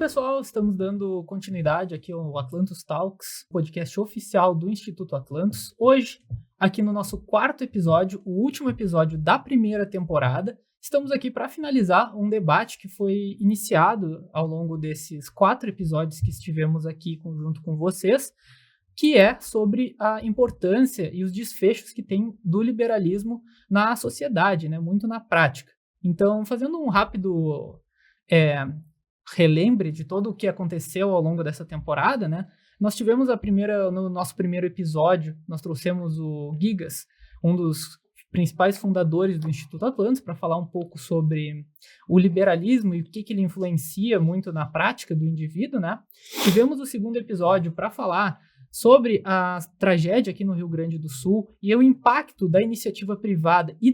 pessoal, estamos dando continuidade aqui ao Atlantos Talks, podcast oficial do Instituto Atlantos. Hoje, aqui no nosso quarto episódio, o último episódio da primeira temporada, estamos aqui para finalizar um debate que foi iniciado ao longo desses 4 episódios que estivemos aqui junto com vocês, que é sobre a importância e os desfechos que tem do liberalismo na sociedade, né, muito na prática. Então, fazendo um rápido relembre de todo o que aconteceu ao longo dessa temporada, né? Nós tivemos no nosso primeiro episódio, nós trouxemos o Gigas, um dos principais fundadores do Instituto Atlantos, para falar um pouco sobre o liberalismo e o que ele influencia muito na prática do indivíduo, né? Tivemos o segundo episódio para falar sobre a tragédia aqui no Rio Grande do Sul e o impacto da iniciativa privada e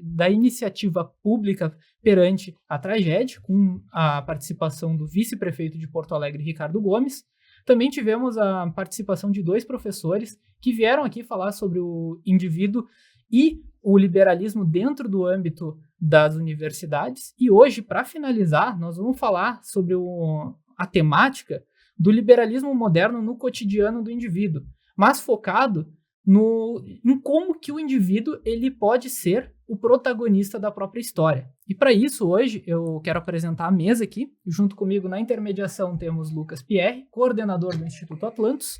da iniciativa pública perante a tragédia, com a participação do vice-prefeito de Porto Alegre, Ricardo Gomes. Também tivemos a participação de 2 professores que vieram aqui falar sobre o indivíduo e o liberalismo dentro do âmbito das universidades. E hoje, para finalizar, nós vamos falar sobre a temática do liberalismo moderno no cotidiano do indivíduo, mas focado em como que o indivíduo ele pode ser o protagonista da própria história. E para isso, hoje, eu quero apresentar a mesa aqui. Junto comigo, na intermediação, temos Lucas Pierre, coordenador do Instituto Atlantos.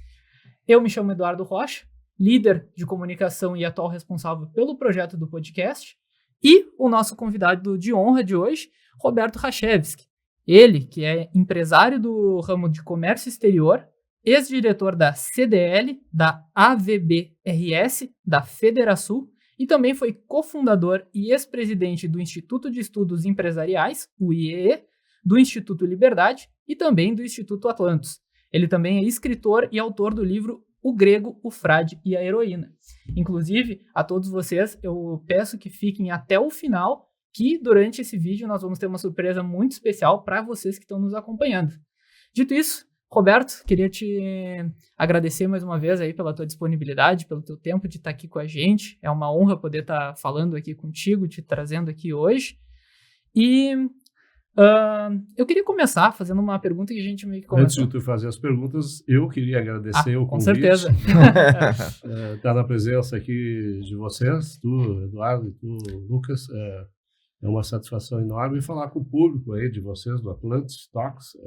Eu me chamo Eduardo Rocha, líder de comunicação e atual responsável pelo projeto do podcast. E o nosso convidado de honra de hoje, Roberto Rachevski. Ele, que é empresário do ramo de comércio exterior, ex-diretor da CDL, da AVBRS, da Federação, e também foi cofundador e ex-presidente do Instituto de Estudos Empresariais, o IEE, do Instituto Liberdade e também do Instituto Atlantos. Ele também é escritor e autor do livro O Grego, o Frade e a Heroína. Inclusive, a todos vocês, eu peço que fiquem até o final, que durante esse vídeo nós vamos ter uma surpresa muito especial para vocês que estão nos acompanhando. Dito isso, Roberto, queria te agradecer mais uma vez aí pela tua disponibilidade, pelo teu tempo de estar aqui com a gente. É uma honra poder estar falando aqui contigo, te trazendo aqui hoje. E eu queria começar fazendo uma pergunta que a gente meio que começou. Antes de tu fazer as perguntas, eu queria agradecer o convite. Com certeza. Estar na presença aqui de vocês, tu, Eduardo, e tu, Lucas. É uma satisfação enorme falar com o público aí de vocês, do Atlantis Talks,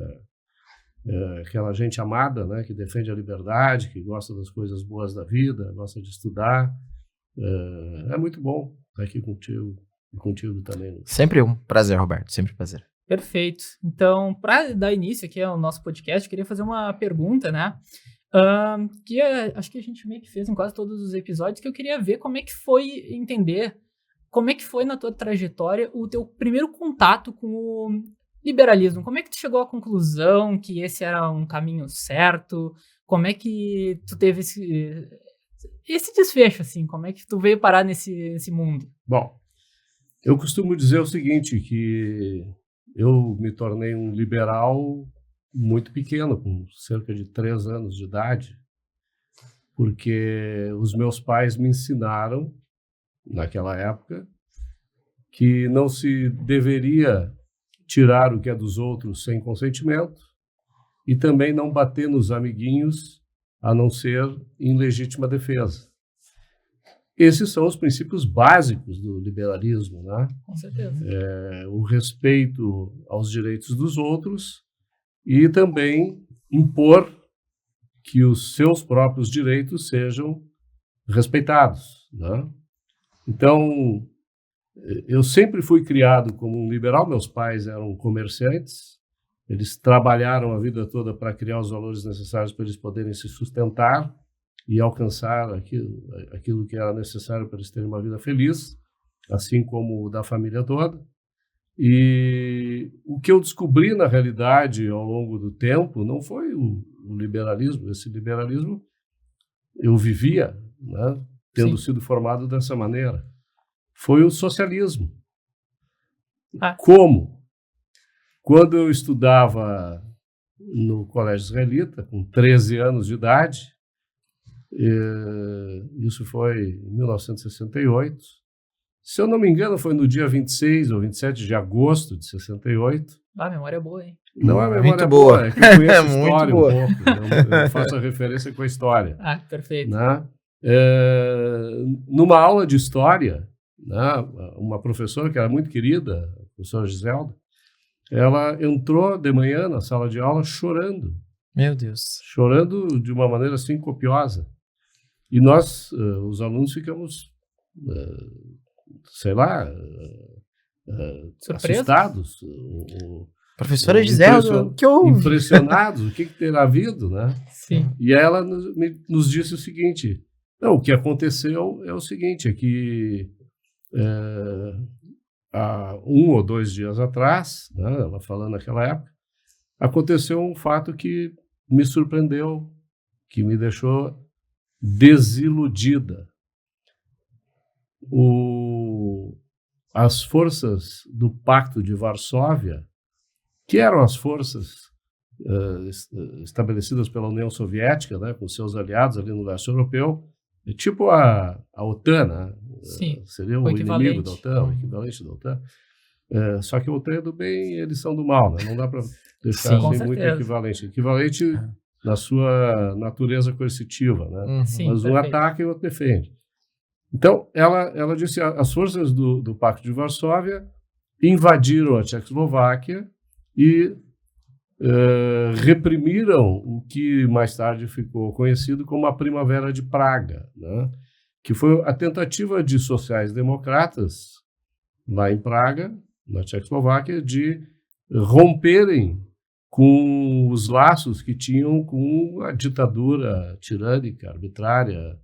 aquela gente amada, né, que defende a liberdade, que gosta das coisas boas da vida, gosta de estudar. É muito bom estar aqui contigo e contigo também, Lucas. Sempre um prazer, Roberto, sempre um prazer. Perfeito. Então, para dar início aqui ao nosso podcast, eu queria fazer uma pergunta, né? Que acho que a gente meio que fez em quase todos os episódios, que eu queria ver como é que foi entender. Como é que foi na tua trajetória o teu primeiro contato com o liberalismo? Como é que tu chegou à conclusão que esse era um caminho certo? Como é que tu teve esse desfecho, assim? Como é que tu veio parar nesse mundo? Bom, eu costumo dizer o seguinte, que eu me tornei um liberal muito pequeno, com cerca de 3 anos de idade, porque os meus pais me ensinaram, naquela época, que não se deveria tirar o que é dos outros sem consentimento e também não bater nos amiguinhos a não ser em legítima defesa. Esses são os princípios básicos do liberalismo, né? Com certeza. O respeito aos direitos dos outros e também impor que os seus próprios direitos sejam respeitados, né? Então, eu sempre fui criado como um liberal. Meus pais eram comerciantes, eles trabalharam a vida toda para criar os valores necessários para eles poderem se sustentar e alcançar aquilo que era necessário para eles terem uma vida feliz, assim como o da família toda. E o que eu descobri, na realidade, ao longo do tempo, não foi o liberalismo. Esse liberalismo eu vivia, né? Tendo sido formado dessa maneira, foi o socialismo. Como? Quando eu estudava no Colégio Israelita, com 13 anos de idade, isso foi em 1968, Se eu não me engano, foi no dia 26 ou 27 de agosto de 68. Ah, memória é boa, hein? Não é Muito memória boa. boa, é que eu conheço a Muito história boa. um pouco. Eu faço a referência com a história. Ah, perfeito. Né? Numa aula de história, né, uma professora que era muito querida, a professora Giselda, ela entrou de manhã na sala de aula chorando de uma maneira assim copiosa. E nós, os alunos, ficamos, sei lá, assustados, Professora Giselda, que houve? impressionados, o que terá havido, né? Sim. E aí ela nos disse o seguinte: não, o que aconteceu é o seguinte, é que há 1 ou 2 dias atrás, né, ela falando naquela época, aconteceu um fato que me surpreendeu, que me deixou desiludida. As forças do Pacto de Varsóvia, que eram as forças estabelecidas pela União Soviética, né, com seus aliados ali no leste europeu, tipo a OTAN, né? Sim, Seria o inimigo da OTAN, o equivalente da OTAN. Só que a OTAN é do bem e eles são do mal, né? Não dá para deixar assim muito equivalente. Equivalente na sua natureza coercitiva, né? Sim, mas um ataca e o outro defende. Então, ela disse: as forças do Pacto de Varsóvia invadiram a Tchecoslováquia e reprimiram o que mais tarde ficou conhecido como a Primavera de Praga, né? Que foi a tentativa de sociais-democratas lá em Praga, na Tchecoslováquia, de romperem com os laços que tinham com a ditadura tirânica, arbitrária,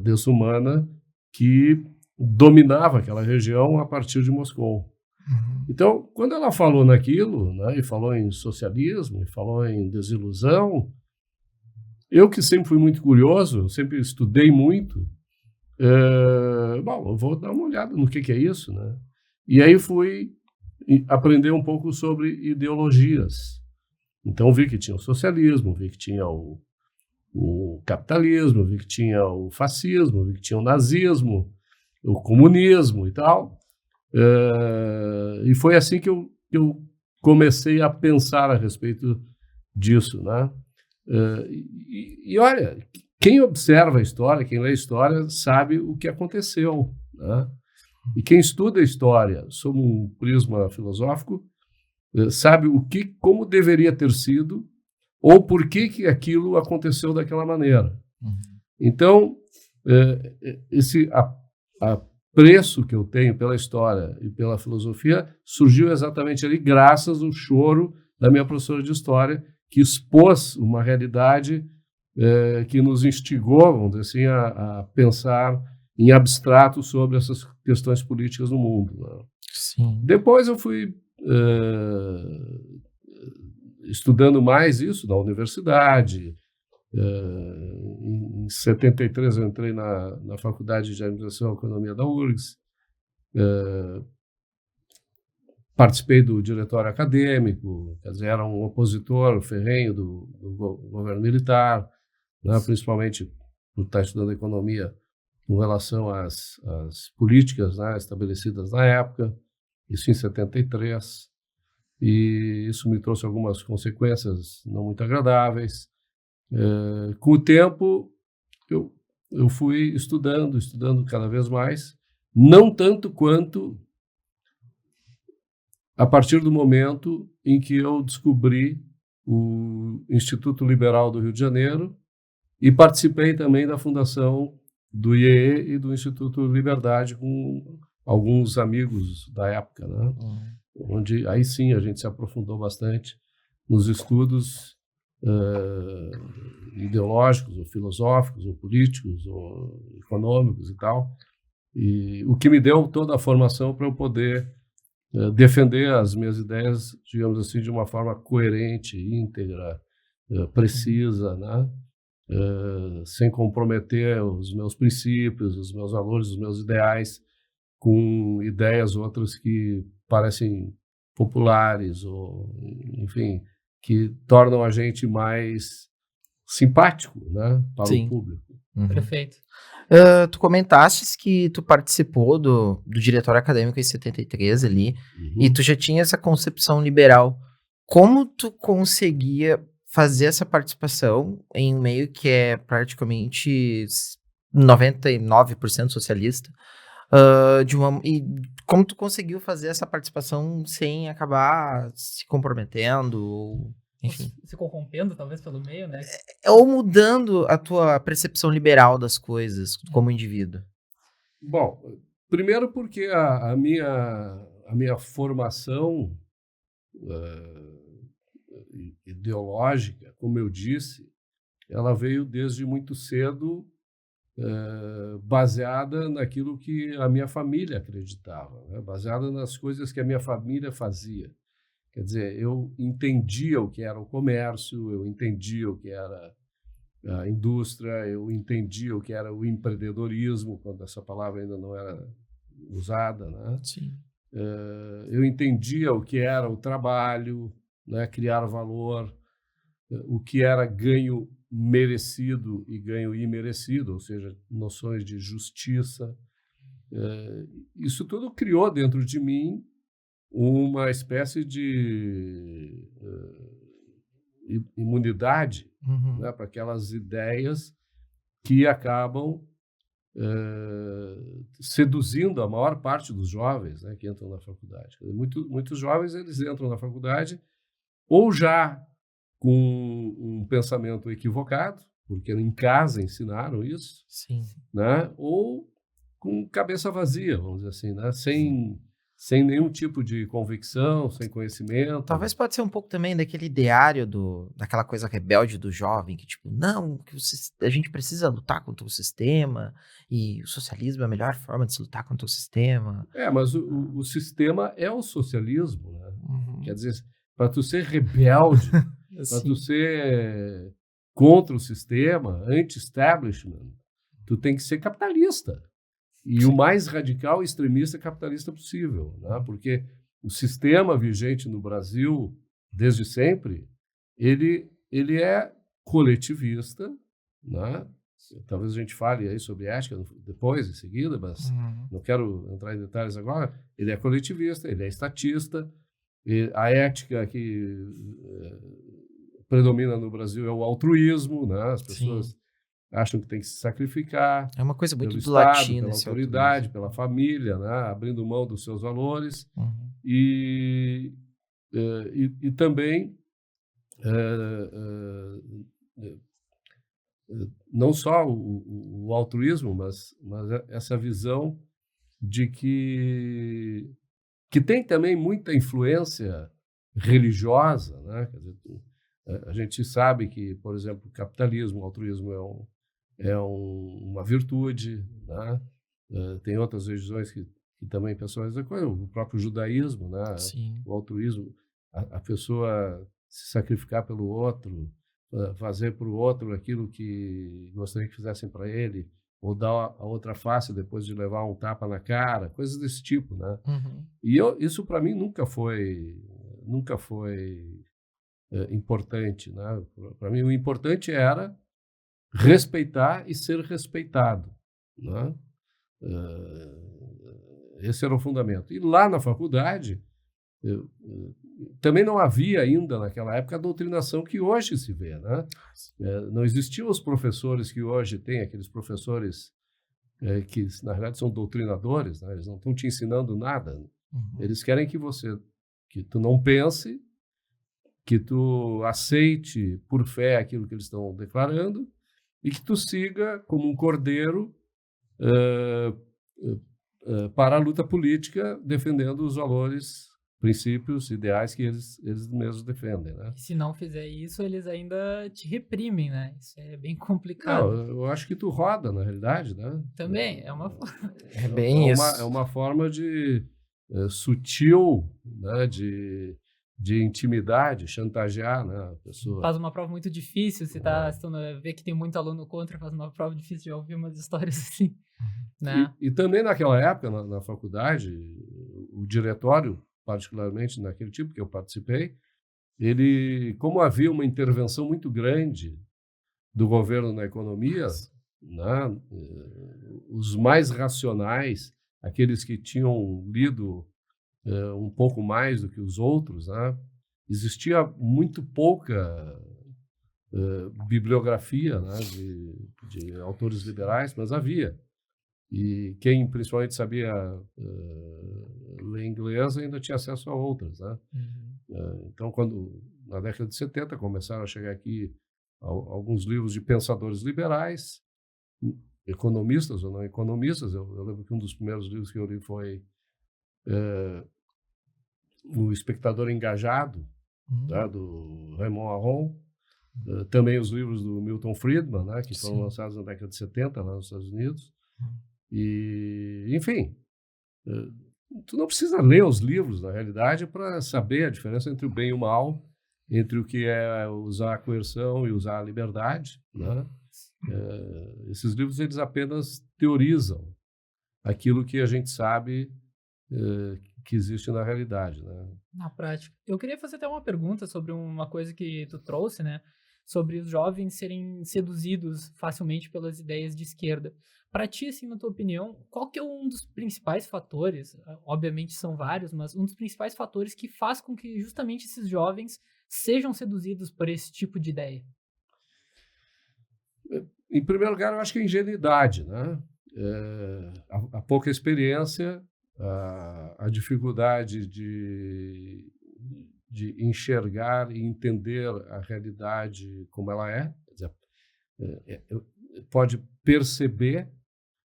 desumana, que dominava aquela região a partir de Moscou. Então, quando ela falou naquilo, né, e falou em socialismo, e falou em desilusão, eu que sempre fui muito curioso, sempre estudei muito, bom, eu vou dar uma olhada no que é isso, né? E aí fui aprender um pouco sobre ideologias. Então vi que tinha o socialismo, vi que tinha o capitalismo, vi que tinha o fascismo, vi que tinha o nazismo, o comunismo e tal. E foi assim que eu comecei a pensar a respeito disso, né? E olha, quem observa a história, quem lê a história, sabe o que aconteceu, né? E quem estuda a história sob um prisma filosófico sabe como deveria ter sido ou por que aquilo aconteceu daquela maneira. Então, esse apreço que eu tenho pela história e pela filosofia surgiu exatamente ali graças ao choro da minha professora de história, que expôs uma realidade que nos instigou, vamos dizer assim, a pensar em abstrato sobre essas questões políticas no mundo, né? Sim. Depois eu fui estudando mais isso na universidade. Em 73 eu entrei na Faculdade de Administração e Economia da URGS, participei do diretório acadêmico, quer dizer, era um opositor ferrenho do governo militar, né, principalmente por estar estudando economia em relação às políticas, né, estabelecidas na época, isso em 73, e isso me trouxe algumas consequências não muito agradáveis. Com o tempo, eu fui estudando cada vez mais, não tanto quanto a partir do momento em que eu descobri o Instituto Liberal do Rio de Janeiro e participei também da fundação do IEE e do Instituto Liberdade com alguns amigos da época, né? Onde aí sim a gente se aprofundou bastante nos estudos ideológicos, ou filosóficos, ou políticos, ou econômicos e tal, e o que me deu toda a formação para eu poder defender as minhas ideias, digamos assim, de uma forma coerente, íntegra, precisa, né? Sem comprometer os meus princípios, os meus valores, os meus ideais, com ideias outras que parecem populares, ou, enfim, que tornam a gente mais simpático, né, para Sim. o público. Perfeito. Tu comentaste que tu participou do diretório acadêmico em 73 ali, e tu já tinha essa concepção liberal. Como tu conseguia fazer essa participação em um meio que é praticamente 99% socialista? E como tu conseguiu fazer essa participação sem acabar se comprometendo? Ou, enfim. Se corrompendo, talvez, pelo meio, né? Ou mudando a tua percepção liberal das coisas como indivíduo? Bom, primeiro porque a minha formação ideológica, como eu disse, ela veio desde muito cedo baseada naquilo que a minha família acreditava, né? Baseada nas coisas que a minha família fazia. Quer dizer, eu entendia o que era o comércio, eu entendia o que era a indústria, eu entendia o que era o empreendedorismo, quando essa palavra ainda não era usada, né? Sim. Eu entendia o que era o trabalho, né? Criar valor, o que era ganho merecido e ganho imerecido, ou seja, noções de justiça. Isso tudo criou dentro de mim uma espécie de imunidade, né, para aquelas ideias que acabam seduzindo a maior parte dos jovens, né, que entram na faculdade. Muitos jovens eles entram na faculdade ou já com um pensamento equivocado, porque em casa ensinaram isso, Sim. né, ou com cabeça vazia, vamos dizer assim, né, sem nenhum tipo de convicção, sem conhecimento. Talvez pode ser um pouco também daquele ideário daquela coisa rebelde do jovem, que tipo, não, a gente precisa lutar contra o sistema, e o socialismo é a melhor forma de se lutar contra o sistema. Mas o sistema é o socialismo, né? Quer dizer, para tu ser rebelde, para tu ser contra o sistema, anti-establishment, tu tem que ser capitalista. E o mais radical e extremista capitalista possível, né? Porque o sistema vigente no Brasil, desde sempre, ele é coletivista, né? Talvez a gente fale aí sobre ética depois, em seguida, mas não quero entrar em detalhes agora. Ele é coletivista, ele é estatista. A ética que predomina no Brasil é o altruísmo, né? As pessoas acham que tem que se sacrificar. É uma coisa muito pelo do Estado, latino, pela autoridade, pela família, né? Abrindo mão dos seus valores. E também não só o altruísmo, mas essa visão de que tem também muita influência religiosa, né? Quer dizer, a gente sabe que, por exemplo, o capitalismo, o altruísmo é uma virtude, né? Tem outras religiões que também pensam essa coisa, o próprio judaísmo, né? Sim. O altruísmo, a pessoa se sacrificar pelo outro, fazer para o outro aquilo que gostaria que fizessem para ele, ou dar a outra face depois de levar um tapa na cara, coisas desse tipo, né? E isso para mim nunca foi importante, né? Para mim o importante era respeitar e ser respeitado, né? Esse era o fundamento. E lá na faculdade também não havia ainda naquela época a doutrinação que hoje se vê, né? Não existiam os professores que hoje tem, aqueles professores que na verdade são doutrinadores, né? Eles não estão te ensinando nada. Eles querem que tu não pense, que tu aceite por fé aquilo que eles estão declarando e que tu siga como um cordeiro para a luta política, defendendo os valores, princípios, ideais que eles mesmos defendem, né? E se não fizer isso, eles ainda te reprimem, né? Isso é bem complicado. Não, eu acho que tu roda, na realidade, né? Também, é uma forma. É bem isso. É uma forma de sutil, né? De intimidade, chantagear, né, a pessoa. Faz uma prova muito difícil, se tu vê que tem muito aluno contra, faz uma prova difícil de ouvir umas histórias assim, né? E também naquela época, na faculdade, o diretório, particularmente naquele tipo que eu participei, como havia uma intervenção muito grande do governo na economia, né? Os mais racionais, aqueles que tinham lido um pouco mais do que os outros, né? Existia muito pouca bibliografia, né, de autores liberais, mas havia. E quem principalmente sabia ler inglês ainda tinha acesso a outras, né? Então, quando na década de 70 começaram a chegar aqui alguns livros de pensadores liberais, economistas ou não economistas, eu lembro que um dos primeiros livros que eu li foi O Espectador Engajado, tá, do Raymond Aron, também os livros do Milton Friedman, né, que foram lançados na década de 70 lá nos Estados Unidos. E, enfim, tu não precisa ler os livros, na realidade, para saber a diferença entre o bem e o mal, entre o que é usar a coerção e usar a liberdade, né? Esses livros, eles apenas teorizam aquilo que a gente sabe que existe na realidade, né? Na prática. Eu queria fazer até uma pergunta sobre uma coisa que tu trouxe, né? Sobre os jovens serem seduzidos facilmente pelas ideias de esquerda. Para ti, assim, na tua opinião, qual que é um dos principais fatores, obviamente são vários, mas um dos principais fatores que faz com que justamente esses jovens sejam seduzidos por esse tipo de ideia? Em primeiro lugar, eu acho que a ingenuidade, né? A pouca experiência, a dificuldade de enxergar e entender a realidade como ela é. Quer dizer, pode perceber,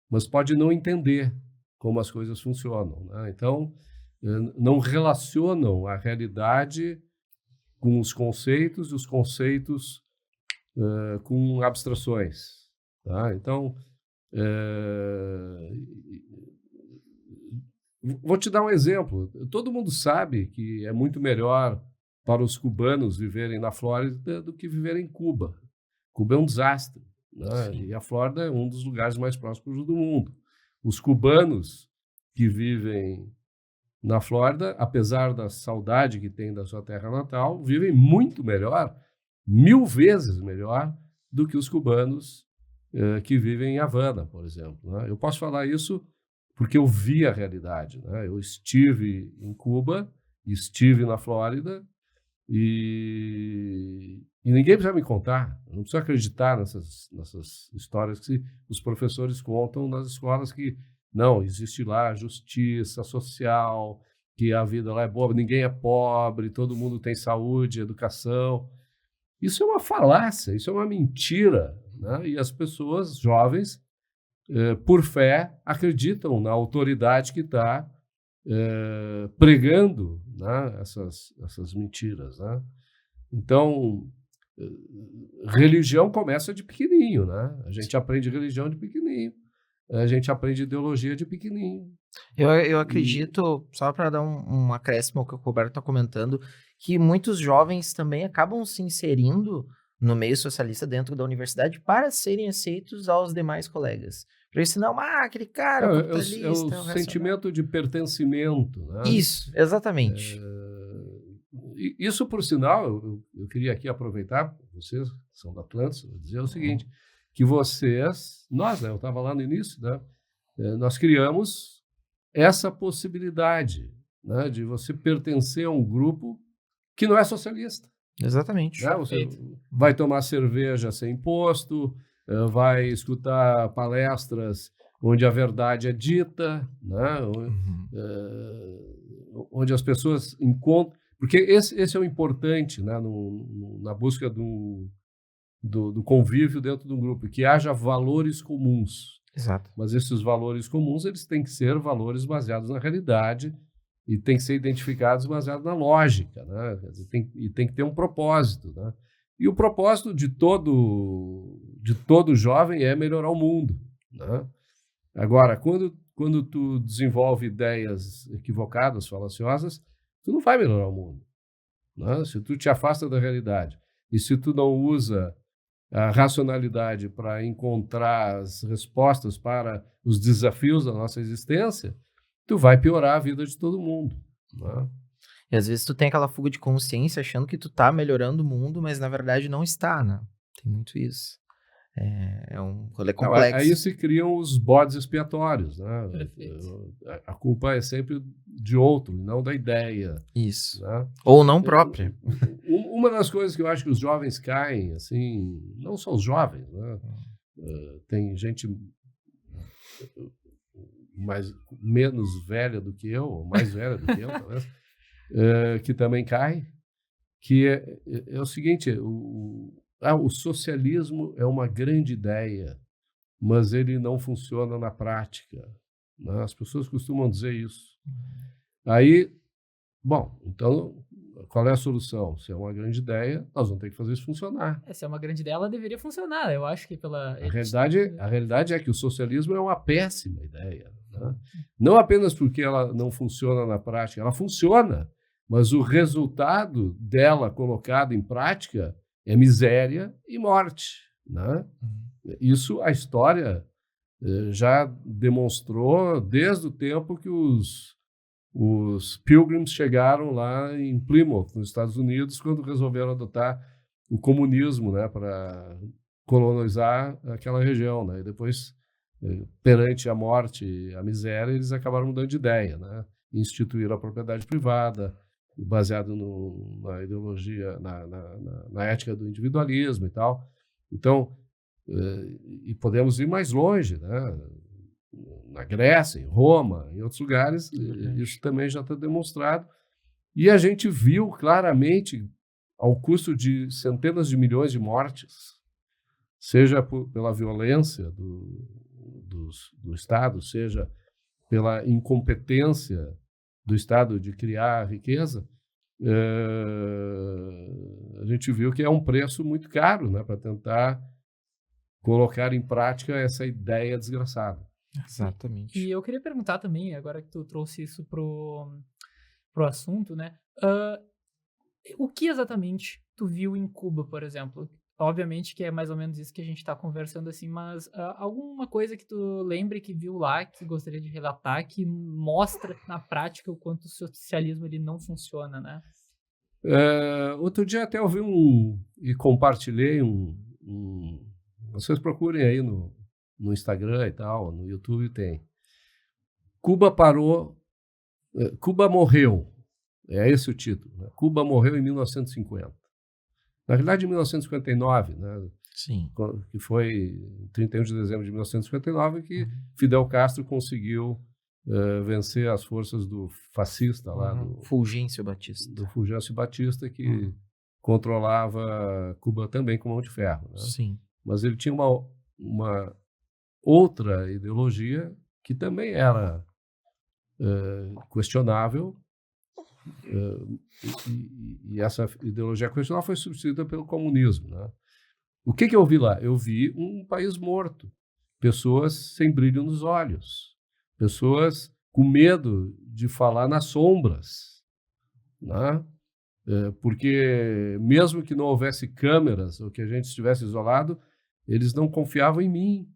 mas pode não entender como as coisas funcionam, né? Então, não relacionam a realidade com os conceitos e os conceitos com abstrações, tá? Então, vou te dar um exemplo. Todo mundo sabe que é muito melhor para os cubanos viverem na Flórida do que viverem em Cuba. Cuba é um desastre, né? E a Flórida é um dos lugares mais prósperos do mundo. Os cubanos que vivem na Flórida, apesar da saudade que têm da sua terra natal, vivem muito melhor, 1000 vezes melhor, do que os cubanos que vivem em Havana, por exemplo, né? Eu posso falar isso porque eu vi a realidade, né? Eu estive em Cuba, estive na Flórida, e ninguém precisa me contar, eu não preciso acreditar nessas histórias que os professores contam nas escolas, que não, existe lá justiça social, que a vida lá é boa, ninguém é pobre, todo mundo tem saúde, educação. Isso é uma falácia, isso é uma mentira, né? E as pessoas jovens, por fé, acreditam na autoridade que está pregando, né, essas mentiras, né? Então, religião começa de pequenininho, né? A gente aprende religião de pequenininho, a gente aprende ideologia de pequenininho. Eu acredito, só para dar um acréscimo ao que o Roberto está comentando, que muitos jovens também acabam se inserindo no meio socialista dentro da universidade para serem aceitos aos demais colegas. Porque senão, aquele cara capitalista... É o sentimento de pertencimento, né? Isso, exatamente. Isso, por sinal, eu queria aqui aproveitar, vocês que são da Atlantis, dizer o seguinte, que vocês, nós, né, eu estava lá no início, né, nós criamos essa possibilidade, né, de você pertencer a um grupo que não é socialista. Exatamente. Né? Você vai tomar cerveja sem imposto, vai escutar palestras onde a verdade é dita, né? Onde as pessoas encontram... Porque esse é o importante, né, na busca do convívio dentro do grupo, que haja valores comuns. Exato. Mas esses valores comuns, eles têm que ser valores baseados na realidade e têm que ser identificados baseados na lógica, né? Tem que ter um propósito, né? E o propósito de todo jovem é melhorar o mundo, né? Agora, quando tu desenvolve ideias equivocadas, falaciosas, tu não vai melhorar o mundo, né? Se tu te afasta da realidade e se tu não usa a racionalidade para encontrar as respostas para os desafios da nossa existência, tu vai piorar a vida de todo mundo, né? E às vezes tu tem aquela fuga de consciência achando que tu tá melhorando o mundo, mas na verdade não está, né? Tem muito isso. É um rolê Não, complexo. aí se criam os bodes expiatórios, né? Perfeito. A culpa é sempre de outro, e não da ideia, Isso. né? Ou não própria. Uma das coisas que eu acho que os jovens caem, assim, não só os jovens, né? Tem gente menos velha do que eu, ou mais velha do que eu, talvez, que também cai, que é o seguinte, o socialismo é uma grande ideia, mas ele não funciona na prática, né? As pessoas costumam dizer isso. Aí, bom, então, qual é a solução? Se é uma grande ideia, nós vamos ter que fazer isso funcionar. Se é uma grande ideia, ela deveria funcionar. Eu acho que pela... A realidade é que o socialismo é uma péssima ideia, né? Não apenas porque ela não funciona na prática, ela funciona, mas o resultado dela colocado em prática é miséria e morte, né? Isso a história já demonstrou desde o tempo que os Pilgrims chegaram lá em Plymouth, nos Estados Unidos, quando resolveram adotar o comunismo, né, para colonizar aquela região, né? E depois, perante a morte e a miséria, eles acabaram mudando de ideia, né? Instituíram a propriedade privada, baseado na ideologia, na ética do individualismo e tal. Então, e podemos ir mais longe, né? Na Grécia, em Roma, em outros lugares, isso também já está demonstrado. E a gente viu claramente, ao custo de centenas de milhões de mortes, seja pela violência do Estado, seja pela incompetência do Estado de criar riqueza, a gente viu que é um preço muito caro, né, para tentar colocar em prática essa ideia desgraçada. Exatamente. E eu queria perguntar também, agora que tu trouxe isso pro assunto, né? O que exatamente tu viu em Cuba, por exemplo? Obviamente que é mais ou menos isso que a gente está conversando assim, mas alguma coisa que tu lembre que viu lá, que gostaria de relatar, que mostra na prática o quanto o socialismo ele não funciona, né? Outro dia até ouvi e compartilhei vocês procurem aí no Instagram e tal, no YouTube tem. Cuba morreu, é esse o título, né? Cuba morreu em 1950. Na realidade, em 1959, né? Sim. Que foi 31 de dezembro de 1959 que Fidel Castro conseguiu vencer as forças do fascista lá, do Fulgêncio Batista. Do Fulgêncio Batista, que controlava Cuba também com mão de ferro, né? Sim. Mas ele tinha uma outra ideologia que também era questionável, e essa ideologia questionável foi substituída pelo comunismo, né? O que eu vi lá? Eu vi um país morto, pessoas sem brilho nos olhos, pessoas com medo de falar nas sombras, né? Porque mesmo que não houvesse câmeras ou que a gente estivesse isolado, eles não confiavam em mim,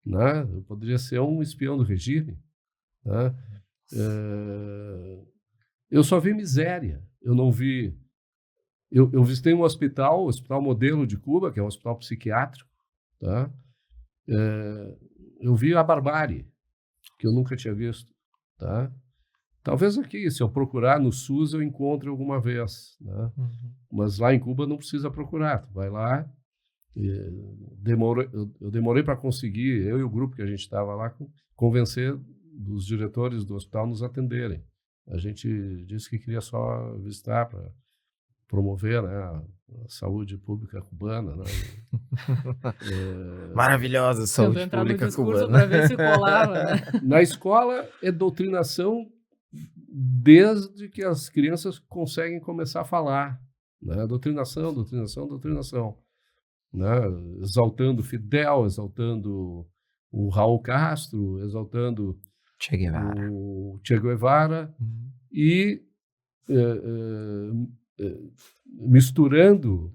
né? Eu poderia ser um espião do regime, né? Eu só vi miséria. Eu não vi. Eu visitei um hospital, o Hospital Modelo de Cuba, que é um hospital psiquiátrico, tá? Eu vi a barbárie, que eu nunca tinha visto, tá? Talvez aqui, se eu procurar no SUS, eu encontre alguma vez, né? Mas lá em Cuba não precisa procurar. Tu vai lá. Eu demorei para conseguir, eu e o grupo que a gente estava lá, convencer dos diretores do hospital nos atenderem. A gente disse que queria só visitar para promover, né, a saúde pública cubana, né? Maravilhosa saúde entrar no pública discurso cubana. para ver se colava, né? Na escola é doutrinação desde que as crianças conseguem começar a falar, né? Doutrinação, né? Exaltando Fidel, exaltando o Raul Castro, exaltando Che Guevara. o Che Guevara e misturando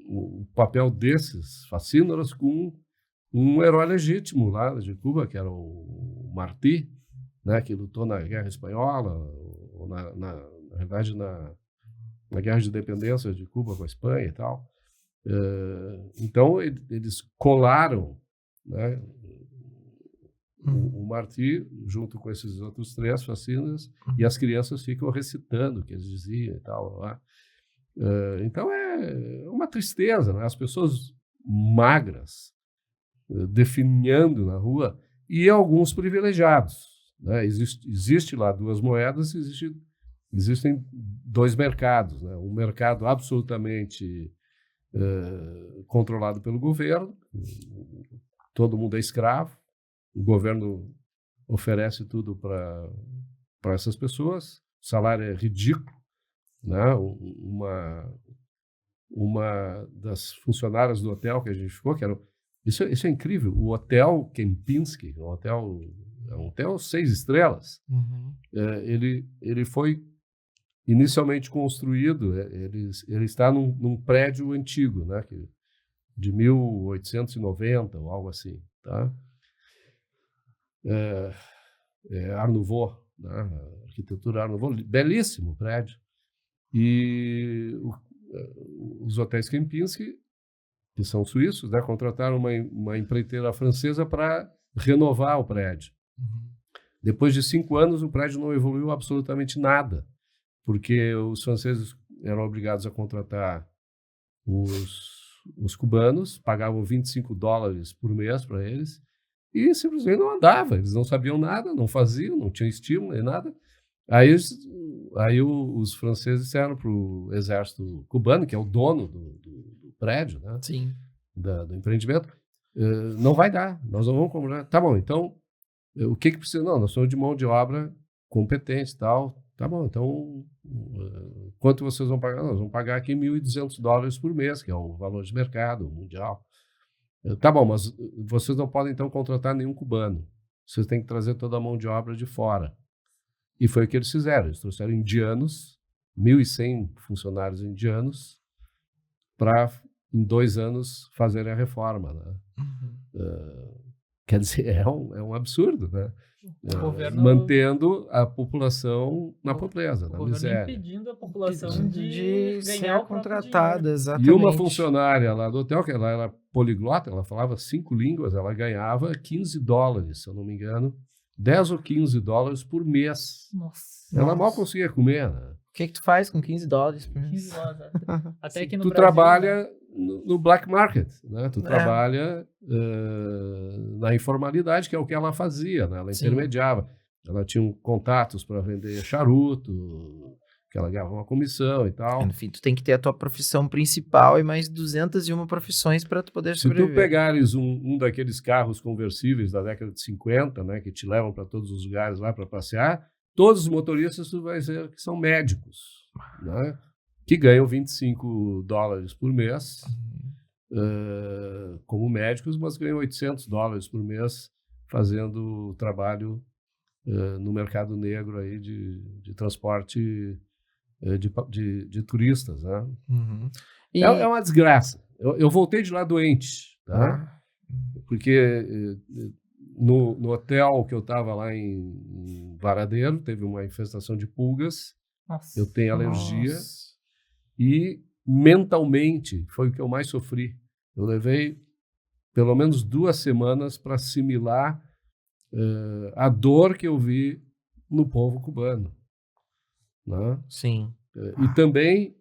o papel desses fascínoras com um herói legítimo lá de Cuba, que era o Martí, né, que lutou na Guerra Espanhola, ou na verdade, na Guerra de Independência de Cuba com a Espanha e tal. Então, eles colaram, né, o Martí junto com esses outros 3 fascínoras, e as crianças ficam recitando o que eles diziam e tal. Lá. Então, é uma tristeza, né? As pessoas magras definhando na rua e alguns privilegiados. Né? Existe lá 2 moedas, existem 2 mercados. Né? Um mercado absolutamente controlado pelo governo, todo mundo é escravo, o governo oferece tudo para essas pessoas, o salário é ridículo. Né? Uma das funcionárias do hotel que a gente ficou, isso é incrível, o Hotel Kempinski, é um hotel 6 estrelas, ele foi inicialmente construído, ele está num prédio antigo, né, de 1890 ou algo assim, tá? Art Nouveau, né, arquitetura Art Nouveau, belíssimo prédio. E os hotéis Kempinski, que são suíços, né, contrataram uma empreiteira francesa para renovar o prédio. Depois de 5 anos, o prédio não evoluiu absolutamente nada, porque os franceses eram obrigados a contratar os cubanos, pagavam $25 por mês para eles, e simplesmente não andava, eles não sabiam nada, não faziam, não tinham estímulo nem nada. Aí os franceses disseram para o exército cubano, que é o dono do prédio, né? Sim. Do empreendimento, não vai dar, nós não vamos comprar. Tá bom, então, o que precisa? Não, nós somos de mão de obra competente e tal. Tá bom, então, quanto vocês vão pagar? Nós vamos pagar aqui $1.200 por mês, que é o valor de mercado mundial. Tá bom, mas vocês não podem, então, contratar nenhum cubano. Vocês têm que trazer toda a mão de obra de fora. E foi o que eles fizeram. Eles trouxeram indianos, 1.100 funcionários indianos, para, em 2 anos, fazerem a reforma. Né? Quer dizer, é um absurdo, né? O governo, mantendo a população na pobreza, na miséria. Impedindo a população de ganhar ser contratada, exatamente. E uma funcionária lá do hotel, que ela era poliglota, ela falava 5 línguas, ela ganhava $15, se eu não me engano, $10 ou $15 por mês. Nossa. Ela mal conseguia comer, né? O que tu faz com $15 por mês? 15 dólares. Até aqui no Tu Brasil, trabalha, né? no black market, né? Tu trabalha na informalidade, que é o que ela fazia, né? Ela intermediava. Ela tinha contatos para vender charuto, que ela ganhava uma comissão e tal. No fim, tu tem que ter a tua profissão principal e mais 201 profissões para tu poder sobreviver. Se tu pegares um daqueles carros conversíveis da década de 50, né, que te levam para todos os lugares lá para passear, todos os motoristas tu vai ver que são médicos, né, que ganham $25 por mês como médicos, mas ganham $800 por mês fazendo trabalho no mercado negro aí de transporte de turistas, né? É uma desgraça. Eu voltei de lá doente, tá? Porque no hotel que eu estava lá em Varadeiro, teve uma infestação de pulgas. Nossa. Eu tenho alergia. E mentalmente foi o que eu mais sofri. Eu levei pelo menos 2 semanas para assimilar a dor que eu vi no povo cubano. Né? Sim. E também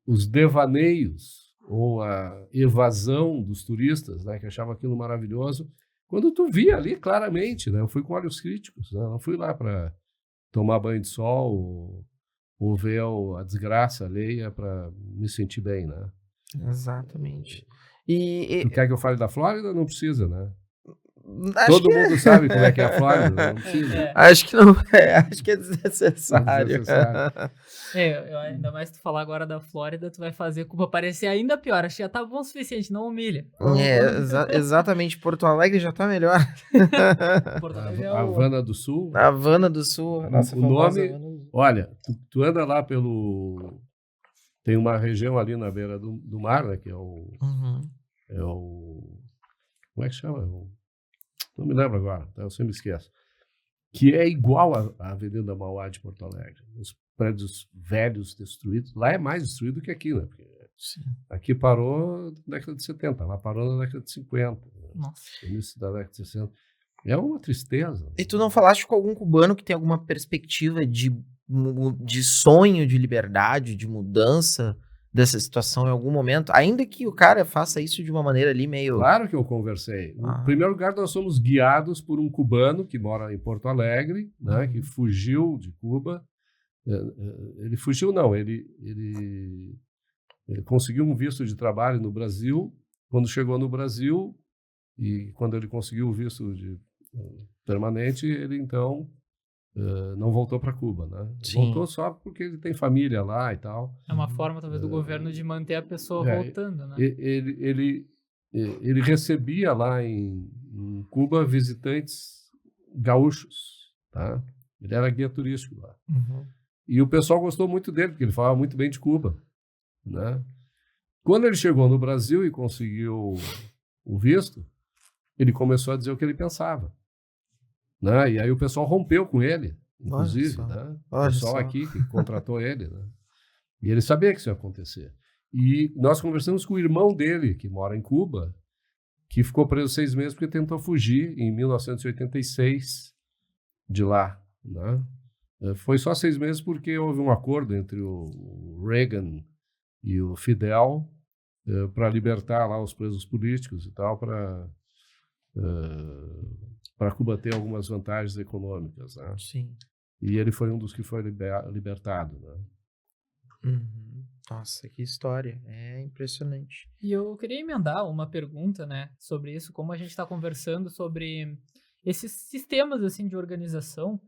os devaneios ou a evasão dos turistas, né, que achavam aquilo maravilhoso, quando tu via ali claramente, né, eu fui com olhos críticos, né, não fui lá para tomar banho de sol ou ver a desgraça alheia para me sentir bem, né? Exatamente. Tu quer que eu fale da Flórida? Não precisa, né? Todo mundo sabe como é que é a Flórida, não precisa. Acho que não é, acho que é desnecessário. Ainda mais tu falar agora da Flórida, tu vai fazer Cuba parecer ainda pior. Acho que já tá bom o suficiente, não humilha. Exatamente, Porto Alegre já tá melhor. Porto Alegre Havana do Sul. Havana do Sul. Nossa, o nome, olha, tu anda lá tem uma região ali na beira do mar, né, que é o como é que chama? Não me lembro agora, eu sempre esqueço. Que é igual à Avenida Mauá de Porto Alegre. prédios velhos destruídos. Lá é mais destruído que aqui, né? Porque Sim. aqui parou na década de 70, lá parou na década de 50, Nossa. início da década de 60. É uma tristeza. E tu não falaste com algum cubano que tem alguma perspectiva de sonho de liberdade, de mudança dessa situação em algum momento? Ainda que o cara faça isso de uma maneira ali meio... Claro que eu conversei. Em primeiro lugar, nós somos guiados por um cubano que mora em Porto Alegre, né, que fugiu de Cuba. Ele fugiu, não, ele conseguiu um visto de trabalho no Brasil. Quando chegou no Brasil, e quando ele conseguiu o visto permanente, ele então não voltou para Cuba, né? Sim. Voltou só porque ele tem família lá e tal. É uma forma, talvez, do governo de manter a pessoa voltando, né? Ele recebia lá em Cuba visitantes gaúchos, tá? Ele era guia turístico lá. E o pessoal gostou muito dele, porque ele falava muito bem de Cuba, né? Quando ele chegou no Brasil e conseguiu o visto, ele começou a dizer o que ele pensava, né? E aí o pessoal rompeu com ele, inclusive, né? O pessoal aqui que contratou ele, né? E ele sabia que isso ia acontecer. E nós conversamos com o irmão dele, que mora em Cuba, que ficou preso 6 meses porque tentou fugir em 1986 de lá, né? Foi só 6 meses porque houve um acordo entre o Reagan e o Fidel para libertar lá os presos políticos e tal, para Cuba ter algumas vantagens econômicas, né? Sim. E ele foi um dos que foi libertado, né? Nossa, que história. É impressionante. E eu queria emendar uma pergunta, né, sobre isso, como a gente está conversando sobre esses sistemas, assim, de organização,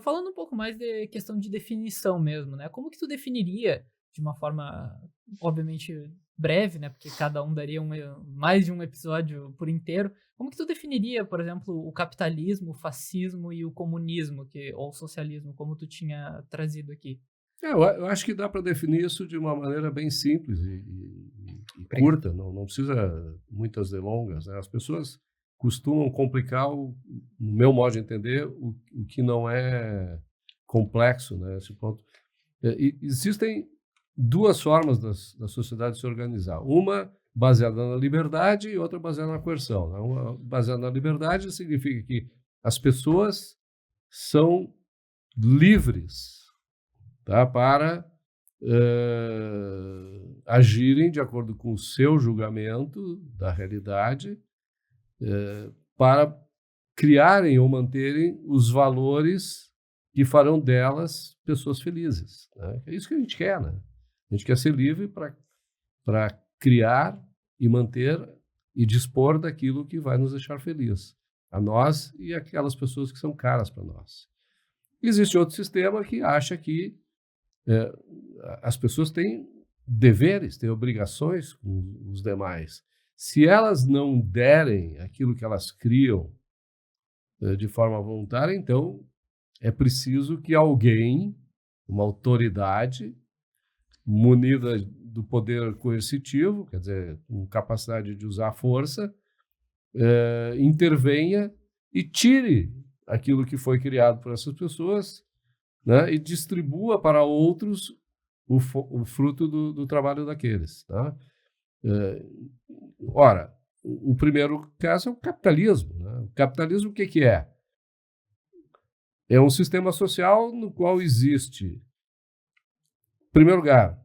falando um pouco mais de questão de definição mesmo, né? Como que tu definiria, de uma forma, obviamente, breve, né, porque cada um daria mais de um episódio por inteiro, como que tu definiria, por exemplo, o capitalismo, o fascismo e o comunismo, ou o socialismo, como tu tinha trazido aqui? Eu acho que dá para definir isso de uma maneira bem simples e curta, não precisa muitas delongas, né? As pessoas costumam complicar, no meu modo de entender, o que não é complexo, né? Esse ponto. Existem 2 formas da sociedade se organizar. Uma baseada na liberdade e outra baseada na coerção, né? Uma baseada na liberdade significa que as pessoas são livres, tá, para agirem de acordo com o seu julgamento da realidade, para criarem ou manterem os valores que farão delas pessoas felizes, né? É isso que a gente quer, né? A gente quer ser livre para criar e manter e dispor daquilo que vai nos deixar felizes, a nós e aquelas pessoas que são caras para nós. Existe outro sistema que acha que as pessoas têm deveres, têm obrigações com os demais. Se elas não derem aquilo que elas criam de forma voluntária, então é preciso que alguém, uma autoridade, munida do poder coercitivo, quer dizer, com capacidade de usar a força, intervenha e tire aquilo que foi criado por essas pessoas, né, e distribua para outros o fruto do trabalho daqueles, tá? Ora, o primeiro caso é o capitalismo, né? O capitalismo, o que é? É um sistema social no qual existe, em primeiro lugar,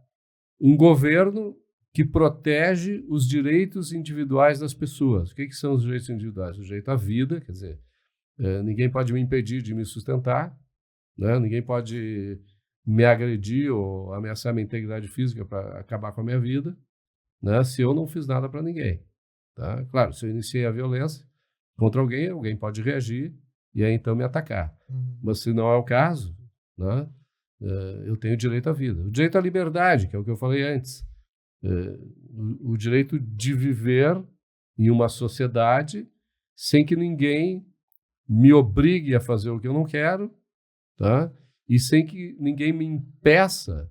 um governo que protege os direitos individuais das pessoas. O que são os direitos individuais? O direito à vida, quer dizer, ninguém pode me impedir de me sustentar, né? Ninguém pode me agredir ou ameaçar minha integridade física para acabar com a minha vida, né? Se eu não fiz nada para ninguém, tá? Claro, se eu iniciei a violência contra alguém, alguém pode reagir e aí então me atacar. Mas se não é o caso, né? Eu tenho direito à vida. O direito à liberdade, que é o que eu falei antes. O direito de viver em uma sociedade sem que ninguém me obrigue a fazer o que eu não quero, tá? E sem que ninguém me impeça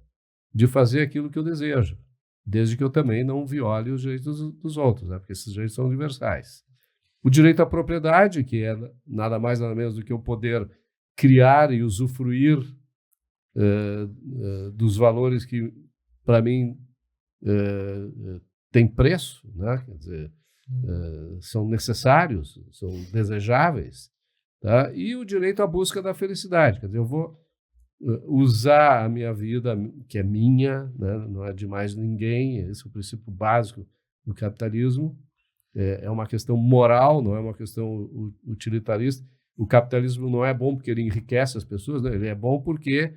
de fazer aquilo que eu desejo, desde que eu também não viole os direitos dos outros, né? Porque esses direitos são universais. O direito à propriedade, que é nada mais nada menos do que o poder criar e usufruir dos valores que, para mim, têm preço, né? Quer dizer, são necessários, são desejáveis, tá? E o direito à busca da felicidade. Quer dizer, eu vou usar a minha vida, que é minha, né? Não é de mais ninguém, esse é o princípio básico do capitalismo. É uma questão moral, não é uma questão utilitarista. O capitalismo não é bom porque ele enriquece as pessoas, né? Ele é bom porque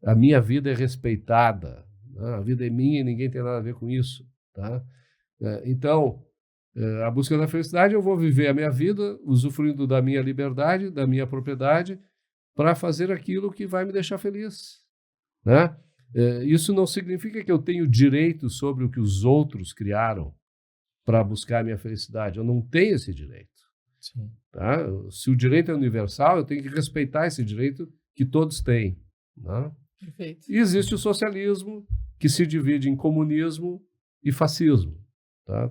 a minha vida é respeitada, né? A vida é minha e ninguém tem nada a ver com isso, tá? Então, a busca da felicidade, eu vou viver a minha vida usufruindo da minha liberdade, da minha propriedade, para fazer aquilo que vai me deixar feliz, né? Isso não significa que eu tenho direito sobre o que os outros criaram para buscar a minha felicidade. Eu não tenho esse direito. Sim. Tá? Se o direito é universal, eu tenho que respeitar esse direito que todos têm, né? Perfeito. E existe o socialismo, que se divide em comunismo e fascismo. Tá?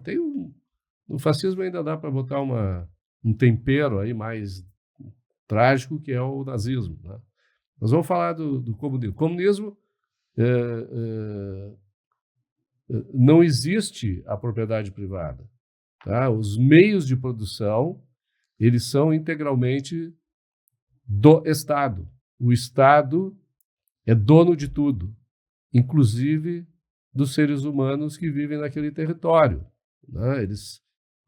No fascismo ainda dá para botar um tempero aí mais trágico, que é o nazismo, né? Nós vamos falar do comunismo. O comunismo, não existe a propriedade privada. Tá? Os meios de produção, eles são integralmente do Estado. O Estado é dono de tudo, inclusive dos seres humanos que vivem naquele território, né? Eles,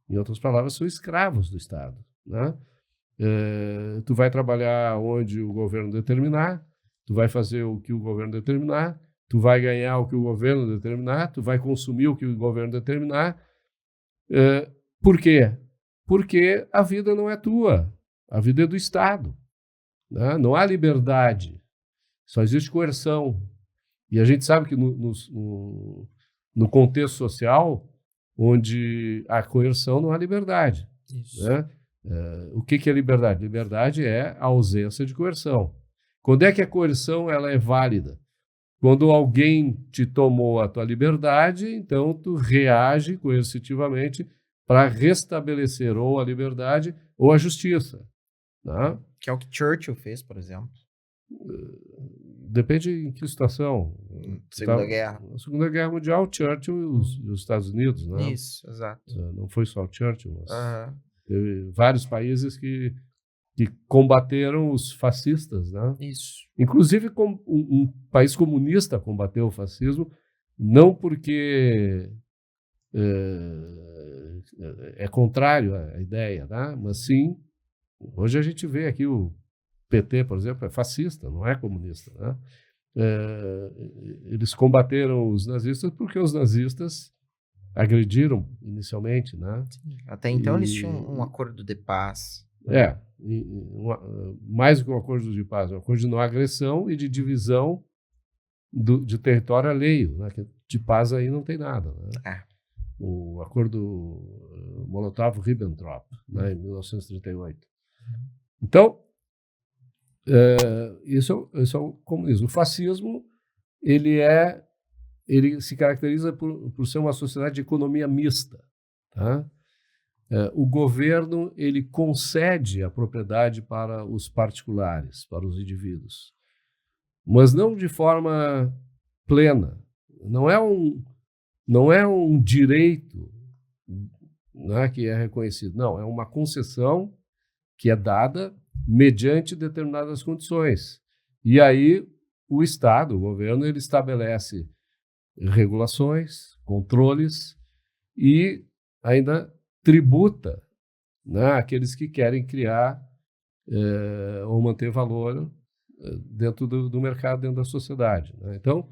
em outras palavras, são escravos do Estado, né? Tu vai trabalhar onde o governo determinar, tu vai fazer o que o governo determinar, tu vai ganhar o que o governo determinar, tu vai consumir o que o governo determinar. Por quê? Porque a vida não é tua, a vida é do Estado, né? Não há liberdade, só existe coerção. E a gente sabe que no contexto social, onde há coerção, não há liberdade. Isso. Né? O que é liberdade? Liberdade é a ausência de coerção. Quando é que a coerção ela é válida? Quando alguém te tomou a tua liberdade, então tu reage coercitivamente para restabelecer ou a liberdade ou a justiça. Né? Que é o que Churchill fez, por exemplo. Depende em que situação. Segunda Guerra. Na Segunda Guerra Mundial, Churchill e os Estados Unidos, né? Isso, exato. Não foi só o Churchill, mas Aham. teve vários países que combateram os fascistas, né? Isso. Inclusive, um país comunista combateu o fascismo, não porque é contrário à ideia, né? Mas sim, hoje a gente vê aqui o PT, por exemplo, é fascista, não é comunista, né? Eles combateram os nazistas porque os nazistas agrediram inicialmente, né? Até então eles tinham um acordo de paz. Mais do que um acordo de paz, um acordo de não agressão e de divisão de território alheio, né? De paz aí não tem nada, né? O acordo Molotov-Ribbentrop, né? Em 1938. Então, isso é o comunismo. O fascismo, ele se caracteriza por ser uma sociedade de economia mista, tá? O governo ele concede a propriedade para os particulares, para os indivíduos, mas não de forma plena. Não é um direito, né, que é reconhecido. Não, é uma concessão que é dada mediante determinadas condições. E aí o Estado, o governo, ele estabelece regulações, controles e ainda tributa, né, aqueles que querem criar ou manter valor dentro do mercado, dentro da sociedade, né? Então,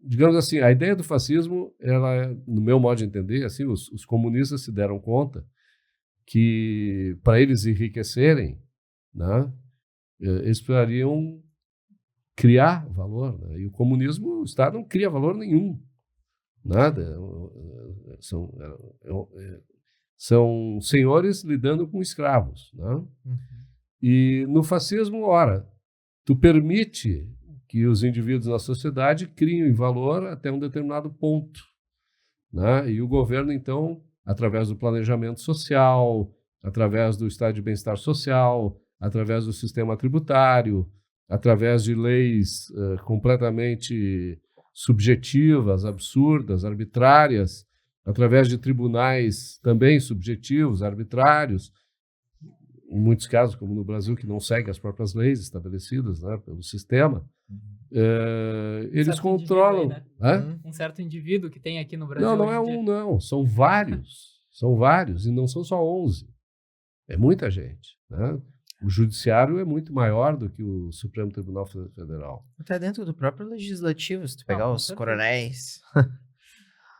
digamos assim, a ideia do fascismo, ela, no meu modo de entender, assim, os comunistas se deram conta que para eles enriquecerem, né, eles precisariam criar valor, né? E o comunismo, o Estado não cria valor nenhum, nada. São senhores lidando com escravos, né? Uhum. E no fascismo, ora, tu permite que os indivíduos na sociedade criem valor até um determinado ponto, né? E o governo, então, através do planejamento social, através do estado de bem-estar social, através do sistema tributário, através de leis completamente subjetivas, absurdas, arbitrárias, através de tribunais também subjetivos, arbitrários, em muitos casos, como no Brasil, que não seguem as próprias leis estabelecidas, né, pelo sistema, eles certo controlam. indivíduo aí, né? Um certo indivíduo que tem aqui no Brasil. Não é um, não. São vários. São vários, e não são só 11. É muita gente. Né? O judiciário é muito maior do que o Supremo Tribunal Federal. Até dentro do próprio legislativo, se tu pegar com os certeza. coronéis.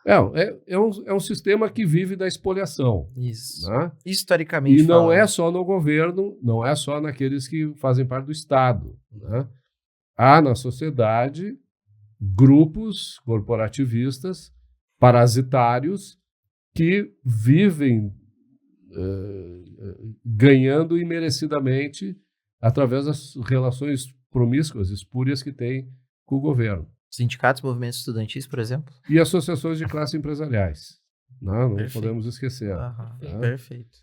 É um sistema que vive da expoliação. Isso. Né? Historicamente E não falando. é só no governo, não é só naqueles que fazem parte do Estado. Né? Há na sociedade grupos corporativistas parasitários que vivem ganhando imerecidamente através das relações promíscuas, espúrias que têm com o governo. Sindicatos, movimentos estudantis, por exemplo. E associações de classe empresariais. Não Perfeito. podemos esquecer. Aham, Tá? perfeito.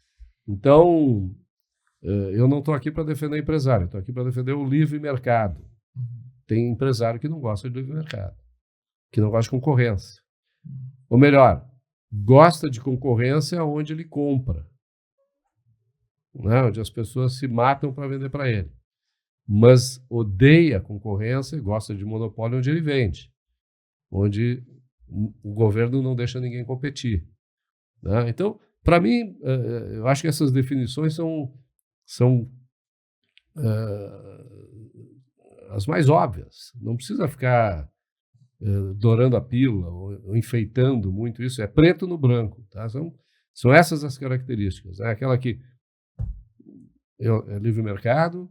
Então, eu não estou aqui para defender empresário, estou aqui para defender o livre mercado. Tem empresário que não gosta de livre mercado, que não gosta de concorrência. Ou melhor, gosta de concorrência onde ele compra, né? Onde as pessoas se matam para vender para ele. Mas odeia a concorrência e gosta de monopólio onde ele vende, onde o governo não deixa ninguém competir. Né? Então, para mim, eu acho que essas definições são as mais óbvias. Não precisa ficar dourando a pílula ou enfeitando muito isso. É preto no branco. Tá? São essas as características. É aquela que é livre mercado,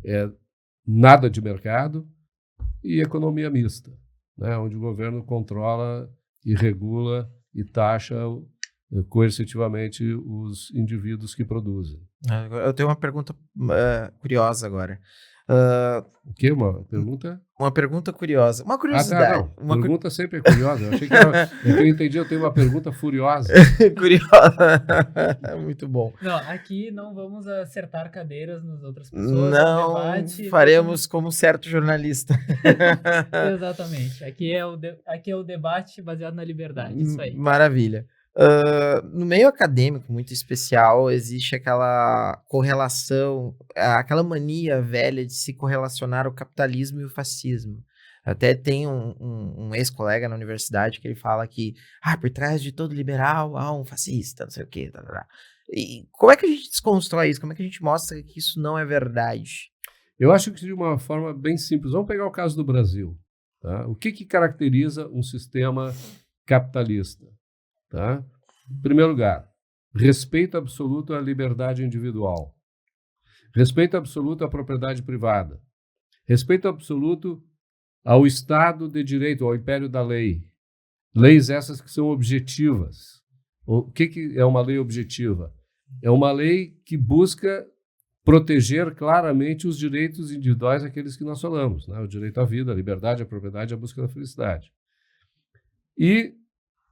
é nada de mercado e economia mista, né? Onde o governo controla e regula e taxa coercitivamente os indivíduos que produzem. Eu tenho uma pergunta curiosa agora. O quê? Uma pergunta? Uma pergunta curiosa. Uma curiosidade. Não. Pergunta sempre é curiosa. Eu achei que eu entendi, eu tenho uma pergunta furiosa. Curiosa. Muito bom. Não, aqui não vamos acertar cadeiras nas outras pessoas. Não debate, faremos como certo jornalista. Exatamente. Aqui é o debate baseado na liberdade. Isso aí. Maravilha. No meio acadêmico, muito especial, existe aquela correlação, aquela mania velha de se correlacionar o capitalismo e o fascismo. Até tem um ex-colega na universidade que ele fala que por trás de todo liberal há um fascista, não sei o quê. E como é que a gente desconstrói isso? Como é que a gente mostra que isso não é verdade? Eu acho que de uma forma bem simples. Vamos pegar o caso do Brasil. Tá? O que caracteriza um sistema capitalista? Tá? Em primeiro lugar, respeito absoluto à liberdade individual, respeito absoluto à propriedade privada, respeito absoluto ao Estado de Direito, ao império da lei. Leis essas que são objetivas. O que é uma lei objetiva? É uma lei que busca proteger claramente os direitos individuais, aqueles que nós falamos, né? O direito à vida, à liberdade, à propriedade, à busca da felicidade. E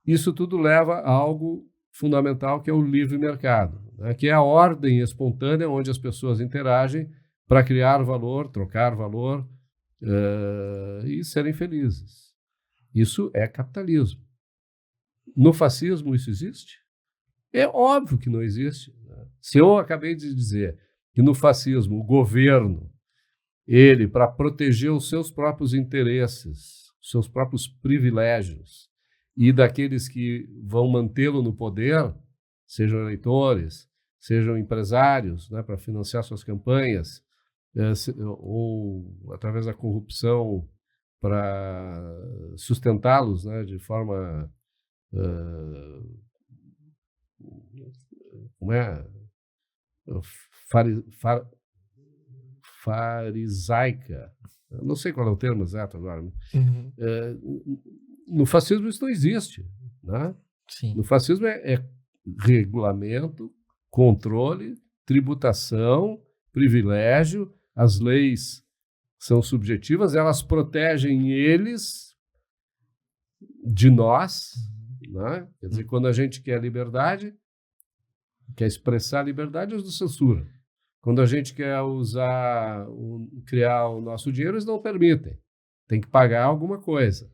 isso tudo leva a algo fundamental, que é o livre mercado, né? Que é a ordem espontânea onde as pessoas interagem para criar valor, trocar valor e serem felizes. Isso é capitalismo. No fascismo isso existe? É óbvio que não existe. Né? Se eu acabei de dizer que no fascismo o governo, ele, para proteger os seus próprios interesses, os seus próprios privilégios, e daqueles que vão mantê-lo no poder, sejam eleitores, sejam empresários, né, para financiar suas campanhas, ou através da corrupção para sustentá-los, né, de forma farisaica. Eu não sei qual é o termo exato agora. No fascismo isso não existe. Né? Sim. No fascismo é regulamento, controle, tributação, privilégio. As leis são subjetivas, elas protegem eles de nós. Né? Quer dizer, quando a gente quer liberdade, quer expressar liberdade, eles nos censuram. Quando a gente quer criar o nosso dinheiro, eles não permitem. Tem que pagar alguma coisa.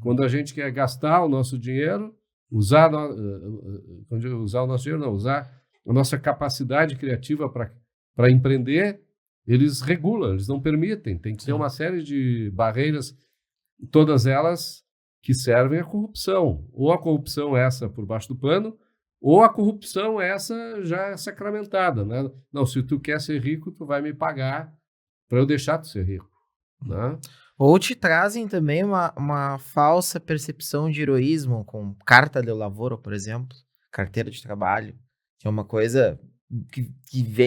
Quando a gente quer gastar o nosso dinheiro, usar o nosso dinheiro, não, usar a nossa capacidade criativa para empreender, eles regulam, eles não permitem. Tem que ter uma série de barreiras, todas elas que servem à corrupção. Ou a corrupção essa por baixo do pano, ou a corrupção essa já sacramentada, né? Não, se tu quer ser rico, tu vai me pagar para eu deixar tu ser rico, né? Ou te trazem também uma falsa percepção de heroísmo, com carta de lavoura, por exemplo, carteira de trabalho, que é uma coisa que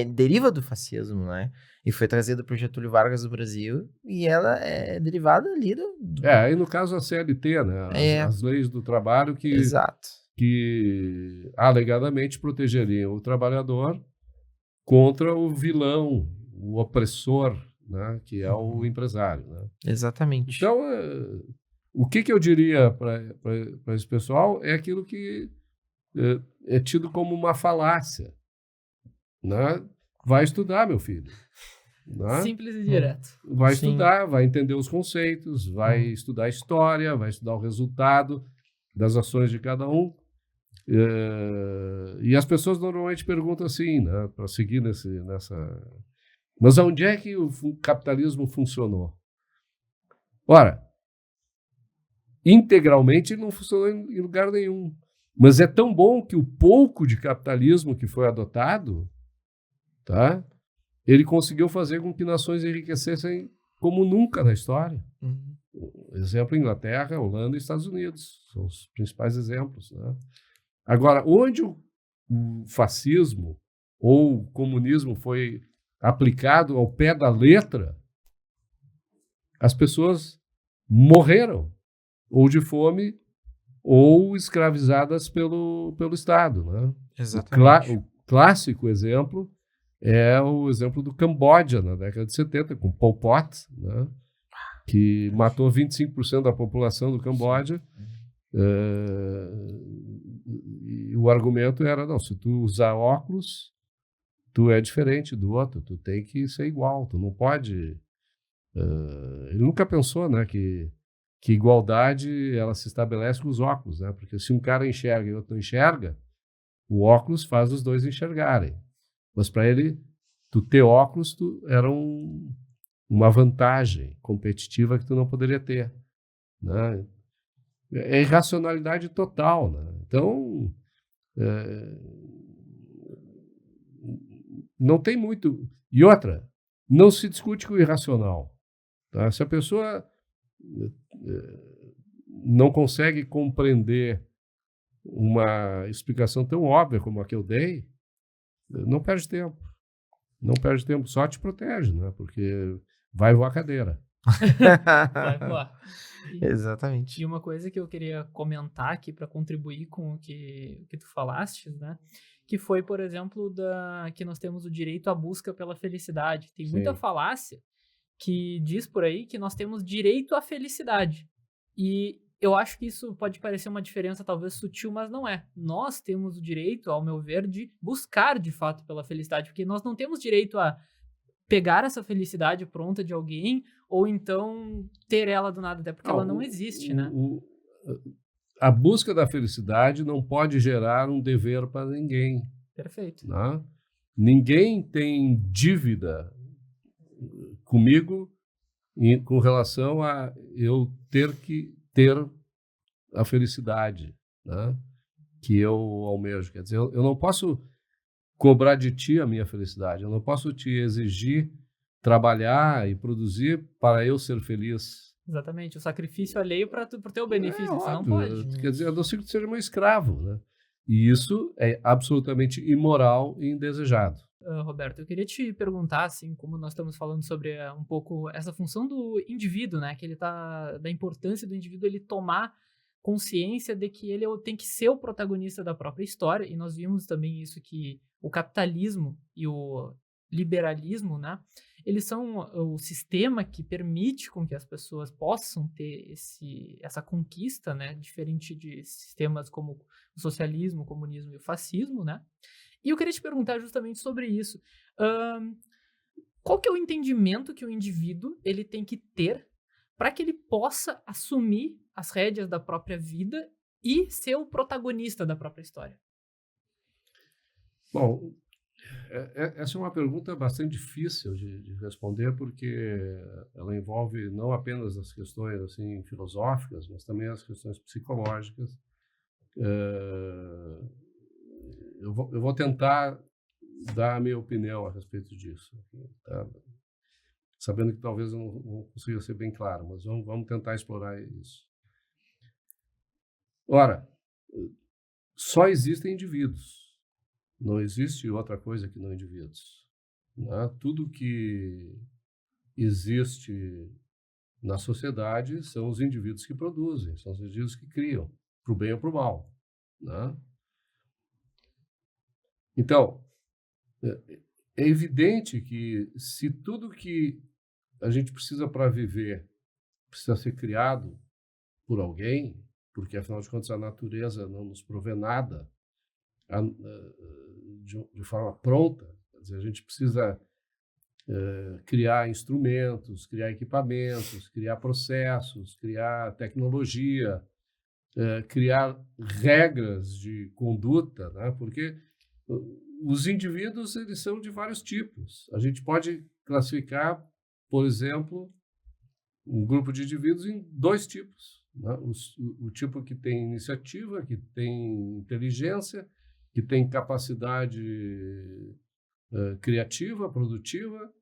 deriva do fascismo, né? E foi trazida por Getúlio Vargas do Brasil, e ela é derivada ali aí no caso a CLT, né? As leis do trabalho Exato. que alegadamente protegeriam o trabalhador contra o vilão, o opressor, né? Que é o empresário, né? Exatamente. Então, o que eu diria para esse pessoal é aquilo que é tido como uma falácia, né? Vai estudar, meu filho. Né? Simples e direto. Vai estudar, vai entender os conceitos, vai estudar história, vai estudar o resultado das ações de cada um. E as pessoas normalmente perguntam assim, né, para seguir nessa... Mas onde é que o capitalismo funcionou? Ora, integralmente ele não funcionou em lugar nenhum. Mas é tão bom que o pouco de capitalismo que foi adotado, tá, ele conseguiu fazer com que nações enriquecessem como nunca na história. Exemplo, Inglaterra, Holanda e Estados Unidos. São os principais exemplos. Né? Agora, onde o fascismo ou o comunismo foi aplicado ao pé da letra, as pessoas morreram, ou de fome, ou escravizadas pelo Estado. Né? Exatamente. O clássico exemplo é o exemplo do Camboja, na década de 70, com Pol Pot, né? Que matou 25% da população do Camboja. E o argumento era, não, se tu usar óculos, tu é diferente do outro, tu tem que ser igual, tu não pode... ele nunca pensou, né, que igualdade ela se estabelece com os óculos, né? Porque se um cara enxerga e o outro não enxerga, o óculos faz os dois enxergarem. Mas para ele, tu ter óculos era uma vantagem competitiva que tu não poderia ter. Né? É irracionalidade total. Né? Então, não tem muito... E outra, não se discute com o irracional. Tá? Se a pessoa não consegue compreender uma explicação tão óbvia como a que eu dei, não perde tempo. Não perde tempo, só te protege, né? Porque vai voar a cadeira. Vai voar. Exatamente. E uma coisa que eu queria comentar aqui para contribuir com o que tu falaste, né? Que foi, por exemplo, que nós temos o direito à busca pela felicidade. Tem muita falácia que diz por aí que nós temos direito à felicidade. E eu acho que isso pode parecer uma diferença talvez sutil, mas não é. Nós temos o direito, ao meu ver, de buscar de fato pela felicidade, porque nós não temos direito a pegar essa felicidade pronta de alguém ou então ter ela do nada, até porque ela não existe, né? A busca da felicidade não pode gerar um dever para ninguém. Perfeito. Né? Ninguém tem dívida comigo com relação a eu ter que ter a felicidade, né, que eu almejo. Quer dizer, eu não posso cobrar de ti a minha felicidade, eu não posso te exigir trabalhar e produzir para eu ser feliz. Exatamente, o sacrifício alheio para o teu benefício, você não óbvio. pode. Quer dizer, a não ser que tu seja um escravo, né? E isso é absolutamente imoral e indesejado. Roberto, eu queria te perguntar, assim, como nós estamos falando sobre um pouco essa função do indivíduo, né, que da importância do indivíduo ele tomar consciência de que ele tem que ser o protagonista da própria história, e nós vimos também isso, que o capitalismo e o liberalismo, né, eles são o sistema que permite com que as pessoas possam ter essa conquista, né, diferente de sistemas como o socialismo, o comunismo e o fascismo, né. E eu queria te perguntar justamente sobre isso. Qual que é o entendimento que o indivíduo ele tem que ter para que ele possa assumir as rédeas da própria vida e ser o protagonista da própria história? Bom, essa é uma pergunta bastante difícil de responder, porque ela envolve não apenas as questões assim filosóficas, mas também as questões psicológicas. Eu vou tentar dar a minha opinião a respeito disso, tá? Sabendo que talvez eu não consiga ser bem claro, mas vamos tentar explorar isso. Ora, só existem indivíduos. Não existe outra coisa que não indivíduos, né? Tudo que existe na sociedade são os indivíduos que produzem, são os indivíduos que criam, para o bem ou para o mal, né? Então, é evidente que se tudo que a gente precisa para viver precisa ser criado por alguém, porque afinal de contas a natureza não nos provê nada de forma pronta. Quer dizer, a gente precisa criar instrumentos, criar equipamentos, criar processos, criar tecnologia, criar regras de conduta, né? Porque os indivíduos eles são de vários tipos. A gente pode classificar, por exemplo, um grupo de indivíduos em 2 tipos, né? O tipo que tem iniciativa, que tem inteligência, que tem capacidade criativa, produtiva,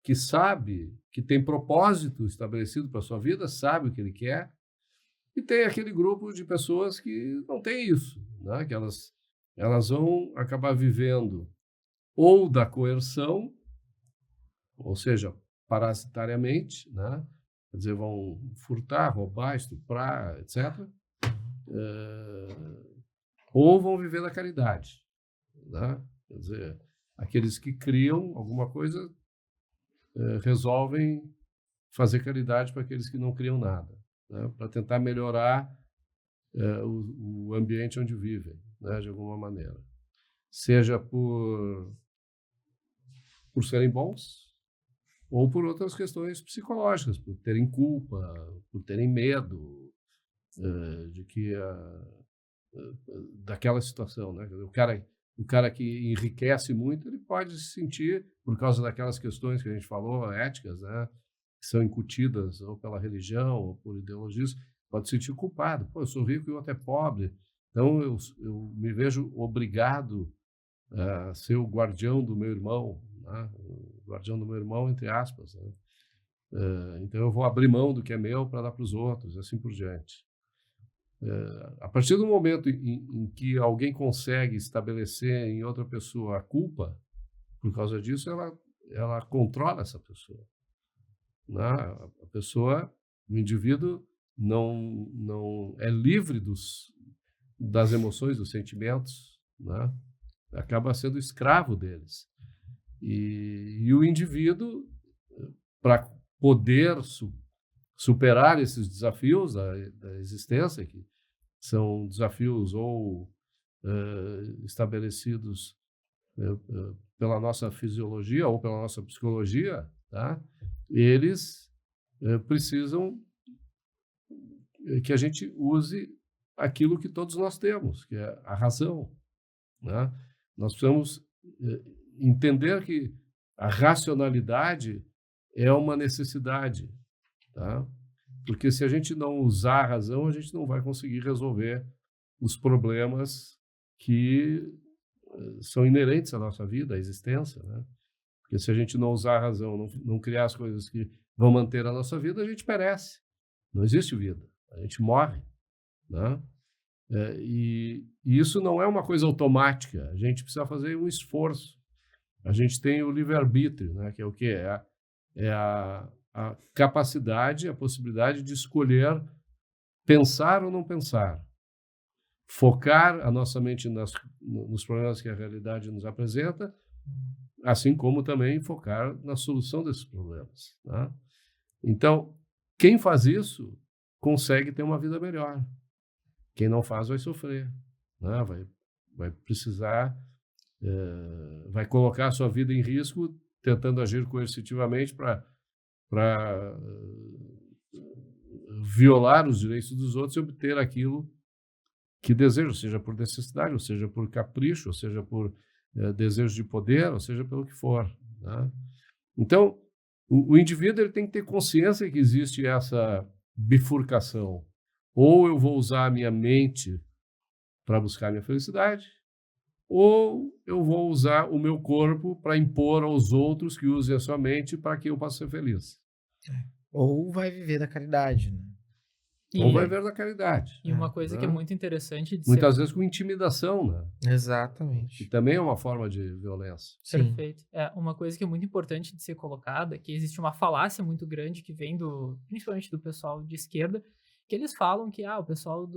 que sabe, que tem propósito estabelecido para a sua vida, sabe o que ele quer, e tem aquele grupo de pessoas que não tem isso, né? Que elas vão acabar vivendo ou da coerção, ou seja, parasitariamente, né? Quer dizer, vão furtar, roubar, estuprar, etc. Ou vão viver da caridade, né? Quer dizer, aqueles que criam alguma coisa resolvem fazer caridade para aqueles que não criam nada, né? Para tentar melhorar o ambiente onde vivem, né? De alguma maneira. Seja por serem bons, ou por outras questões psicológicas, por terem culpa, por terem medo de que daquela situação, né? O cara que enriquece muito, ele pode se sentir, por causa daquelas questões que a gente falou, éticas, né? Que são incutidas ou pela religião ou por ideologias, pode se sentir culpado. Pô, eu sou rico e o outro é pobre, então eu me vejo obrigado a ser o guardião do meu irmão, né? O guardião do meu irmão, entre aspas, né? Então eu vou abrir mão do que é meu para dar para os outros, assim por diante. A partir do momento em que alguém consegue estabelecer em outra pessoa a culpa, por causa disso, ela controla essa pessoa, né? A pessoa, o indivíduo, não é livre das emoções, dos sentimentos, né? Acaba sendo escravo deles. E o indivíduo, para poder superar esses desafios da existência, que são desafios ou estabelecidos pela nossa fisiologia ou pela nossa psicologia, tá? Eles precisam que a gente use aquilo que todos nós temos, que é a razão, né? Nós precisamos entender que a racionalidade é uma necessidade, tá? Porque se a gente não usar a razão, a gente não vai conseguir resolver os problemas que são inerentes à nossa vida, à existência, né? Porque se a gente não usar a razão, não criar as coisas que vão manter a nossa vida, a gente perece. Não existe vida. A gente morre, né? E isso não é uma coisa automática. A gente precisa fazer um esforço. A gente tem o livre-arbítrio, né? Que é o quê? É a capacidade, a possibilidade de escolher pensar ou não pensar. Focar a nossa mente nos problemas que a realidade nos apresenta, assim como também focar na solução desses problemas, né? Então, quem faz isso consegue ter uma vida melhor. Quem não faz vai sofrer, né? vai precisar, vai colocar a sua vida em risco tentando agir coercitivamente para violar os direitos dos outros e obter aquilo que deseja, seja por necessidade, ou seja por capricho, ou seja por desejo de poder, ou seja pelo que for. Né? Então, o indivíduo ele tem que ter consciência que existe essa bifurcação. Ou eu vou usar a minha mente para buscar a minha felicidade, ou eu vou usar o meu corpo para impor aos outros que usem a sua mente para que eu possa ser feliz. Ou vai viver da caridade, né? Ou vai ver da caridade. E uma coisa que é muito interessante de muitas vezes com intimidação, né? Exatamente. Que também é uma forma de violência. Perfeito. Uma coisa que é muito importante de ser colocada é que existe uma falácia muito grande que vem principalmente do pessoal de esquerda, que eles falam que o pessoal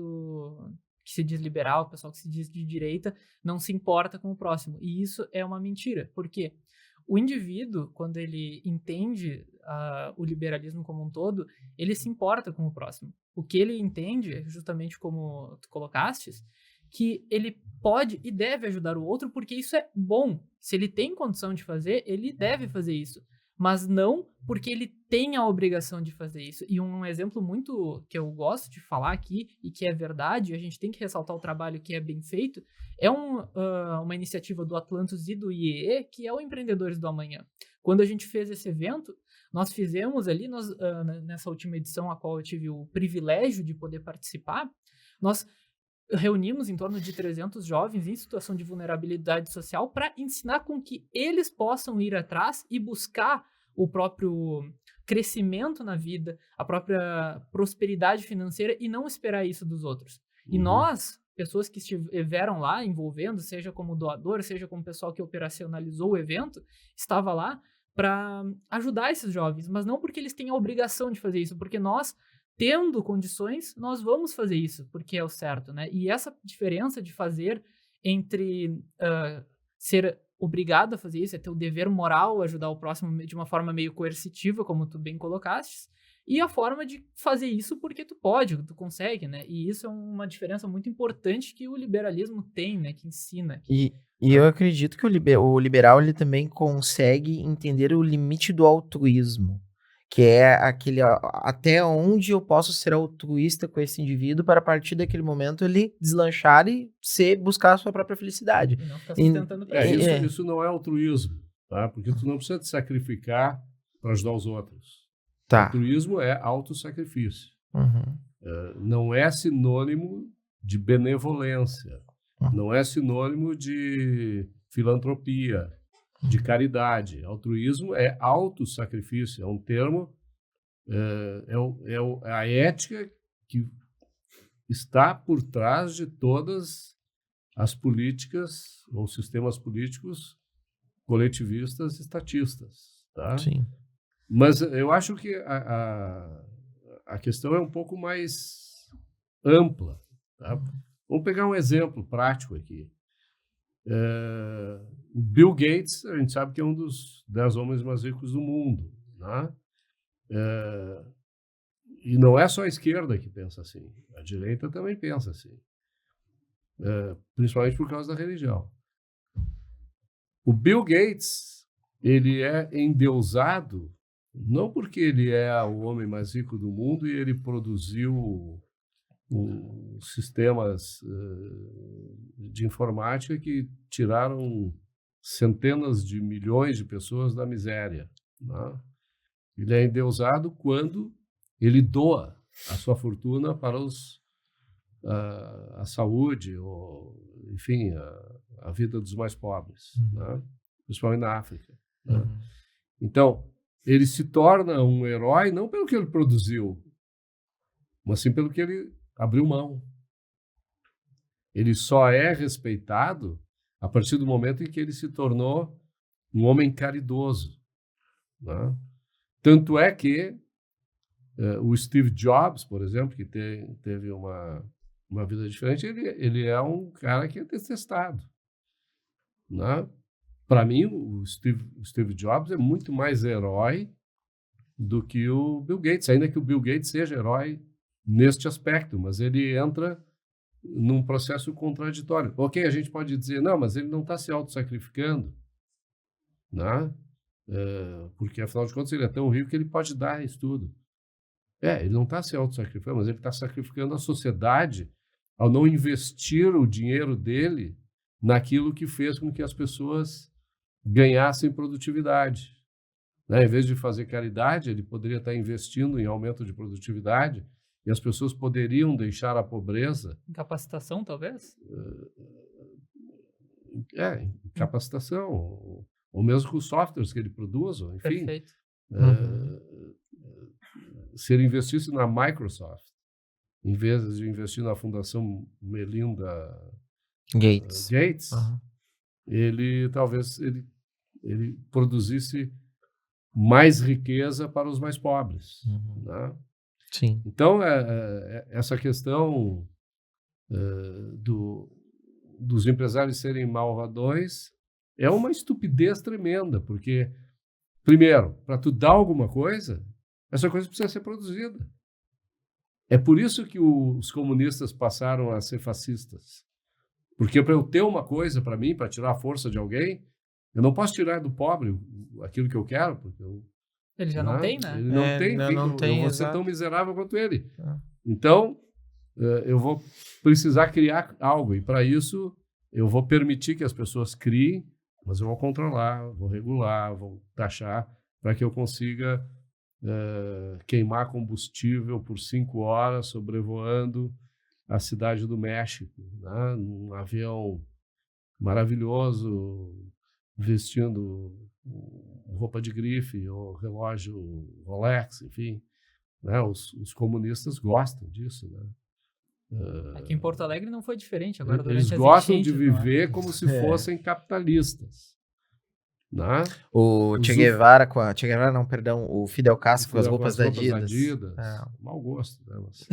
que se diz liberal, o pessoal que se diz de direita, não se importa com o próximo. E isso é uma mentira. Por quê? O indivíduo, quando ele entende o liberalismo como um todo, ele se importa com o próximo. O que ele entende, justamente como tu colocastes, que ele pode e deve ajudar o outro porque isso é bom. Se ele tem condição de fazer, ele deve fazer isso. Mas não porque ele tem a obrigação de fazer isso. E um exemplo muito que eu gosto de falar aqui, e que é verdade, e a gente tem que ressaltar o trabalho que é bem feito, é uma iniciativa do Atlantos e do IEE, que é o Empreendedores do Amanhã. Quando a gente fez esse evento, nós fizemos ali, nessa última edição, a qual eu tive o privilégio de poder participar, nós reunimos em torno de 300 jovens em situação de vulnerabilidade social para ensinar com que eles possam ir atrás e buscar o próprio crescimento na vida, a própria prosperidade financeira e não esperar isso dos outros. E nós, pessoas que estiveram lá envolvendo, seja como doador, seja como pessoal que operacionalizou o evento, estava lá para ajudar esses jovens, mas não porque eles têm a obrigação de fazer isso, porque nós, tendo condições, nós vamos fazer isso, porque é o certo, né? E essa diferença de fazer entre ser obrigado a fazer isso, é ter o dever moral, ajudar o próximo de uma forma meio coercitiva, como tu bem colocaste, e a forma de fazer isso porque tu pode, tu consegue, né? E isso é uma diferença muito importante que o liberalismo tem, né? Que ensina. E eu acredito que o liberal ele também consegue entender o limite do altruísmo, que é aquele até onde eu posso ser altruísta com esse indivíduo para a partir daquele momento ele deslanchar e buscar a sua própria felicidade. E não ficar sustentando pra ele. Isso não é altruísmo, tá? Porque tu não precisa te sacrificar para ajudar os outros. Tá. Altruísmo é autossacrifício. Não é sinônimo de benevolência. Não é sinônimo de filantropia, de caridade. Altruísmo é autossacrifício, é um termo, é a ética que está por trás de todas as políticas ou sistemas políticos coletivistas e estatistas. Tá? Sim. Mas eu acho que a questão é um pouco mais ampla. Tá? Vamos pegar um exemplo prático aqui. O Bill Gates, a gente sabe que é um dos 10 homens mais ricos do mundo. Né? E não é só a esquerda que pensa assim. A direita também pensa assim. Principalmente por causa da religião. O Bill Gates, ele é endeusado não porque ele é o homem mais rico do mundo e ele produziu sistemas de informática que tiraram centenas de milhões de pessoas da miséria. Né? Ele é endeusado quando ele doa a sua fortuna para a saúde, ou, enfim, a vida dos mais pobres, né? Principalmente na África. Né? Então, ele se torna um herói não pelo que ele produziu, mas sim pelo que ele abriu mão. Ele só é respeitado a partir do momento em que ele se tornou um homem caridoso. Né? Tanto é que o Steve Jobs, por exemplo, que teve uma vida diferente, ele é um cara que é detestado. Né? Para mim, o Steve Jobs é muito mais herói do que o Bill Gates, ainda que o Bill Gates seja herói neste aspecto, mas ele entra num processo contraditório. Ok, a gente pode dizer, não, mas ele não está se auto-sacrificando, né? Porque, afinal de contas, ele é tão rico que ele pode dar isso tudo. Ele não está se auto-sacrificando, mas ele está sacrificando a sociedade ao não investir o dinheiro dele naquilo que fez com que as pessoas ganhassem produtividade. Né? Em vez de fazer caridade, ele poderia estar investindo em aumento de produtividade e as pessoas poderiam deixar a pobreza. Em capacitação, talvez? Em capacitação, ou mesmo com os softwares que ele produz, enfim. Perfeito. Se ele investisse na Microsoft, em vez de investir na Fundação Melinda Gates, ele talvez ele produzisse mais riqueza para os mais pobres. Né? Sim. Então, essa questão dos empresários serem malvadões é uma estupidez tremenda, porque, primeiro, para tu dar alguma coisa, essa coisa precisa ser produzida. É por isso que os comunistas passaram a ser fascistas. Porque para eu ter uma coisa para mim, para tirar a força de alguém, eu não posso tirar do pobre aquilo que eu quero, porque ele já não tem, né? Ele não tem, eu vou ser tão miserável quanto ele. Então, eu vou precisar criar algo, e para isso eu vou permitir que as pessoas criem, mas eu vou controlar, vou regular, vou taxar, para que eu consiga queimar combustível por 5 horas sobrevoando a cidade do México, né? Num avião maravilhoso, vestindo roupa de grife ou relógio Rolex, enfim. Né? Os comunistas gostam disso, né? Aqui em Porto Alegre não foi diferente. Agora, eles gostam de viver como se fossem capitalistas. Né? O Che Guevara o Fidel Castro com as roupas da Adidas. Mau gosto. Né? Mas...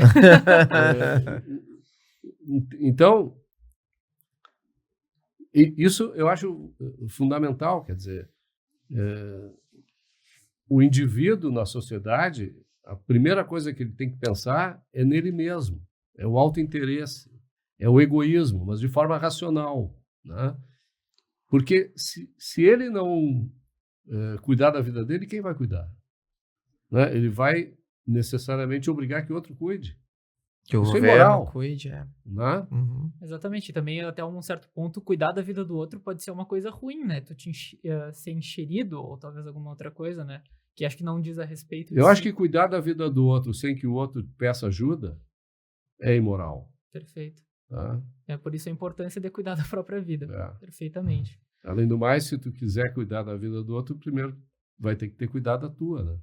então, isso eu acho fundamental, quer dizer, o indivíduo na sociedade, a primeira coisa que ele tem que pensar é nele mesmo, é o autointeresse, é o egoísmo, mas de forma racional, né? Porque se ele não cuidar da vida dele, quem vai cuidar? Né? Ele vai necessariamente obrigar que outro cuide. Que o Isso é governo imoral, cuide. Né? Exatamente. Também, até um certo ponto, cuidar da vida do outro pode ser uma coisa ruim, né? Tu ser enxerido, ou talvez alguma outra coisa, né? Que acho que não diz a respeito disso. Eu acho que cuidar da vida do outro sem que o outro peça ajuda é imoral. Perfeito. Tá? Por isso a importância de cuidar da própria vida. Perfeitamente. Além do mais, se tu quiser cuidar da vida do outro, primeiro vai ter que ter cuidado da tua, né?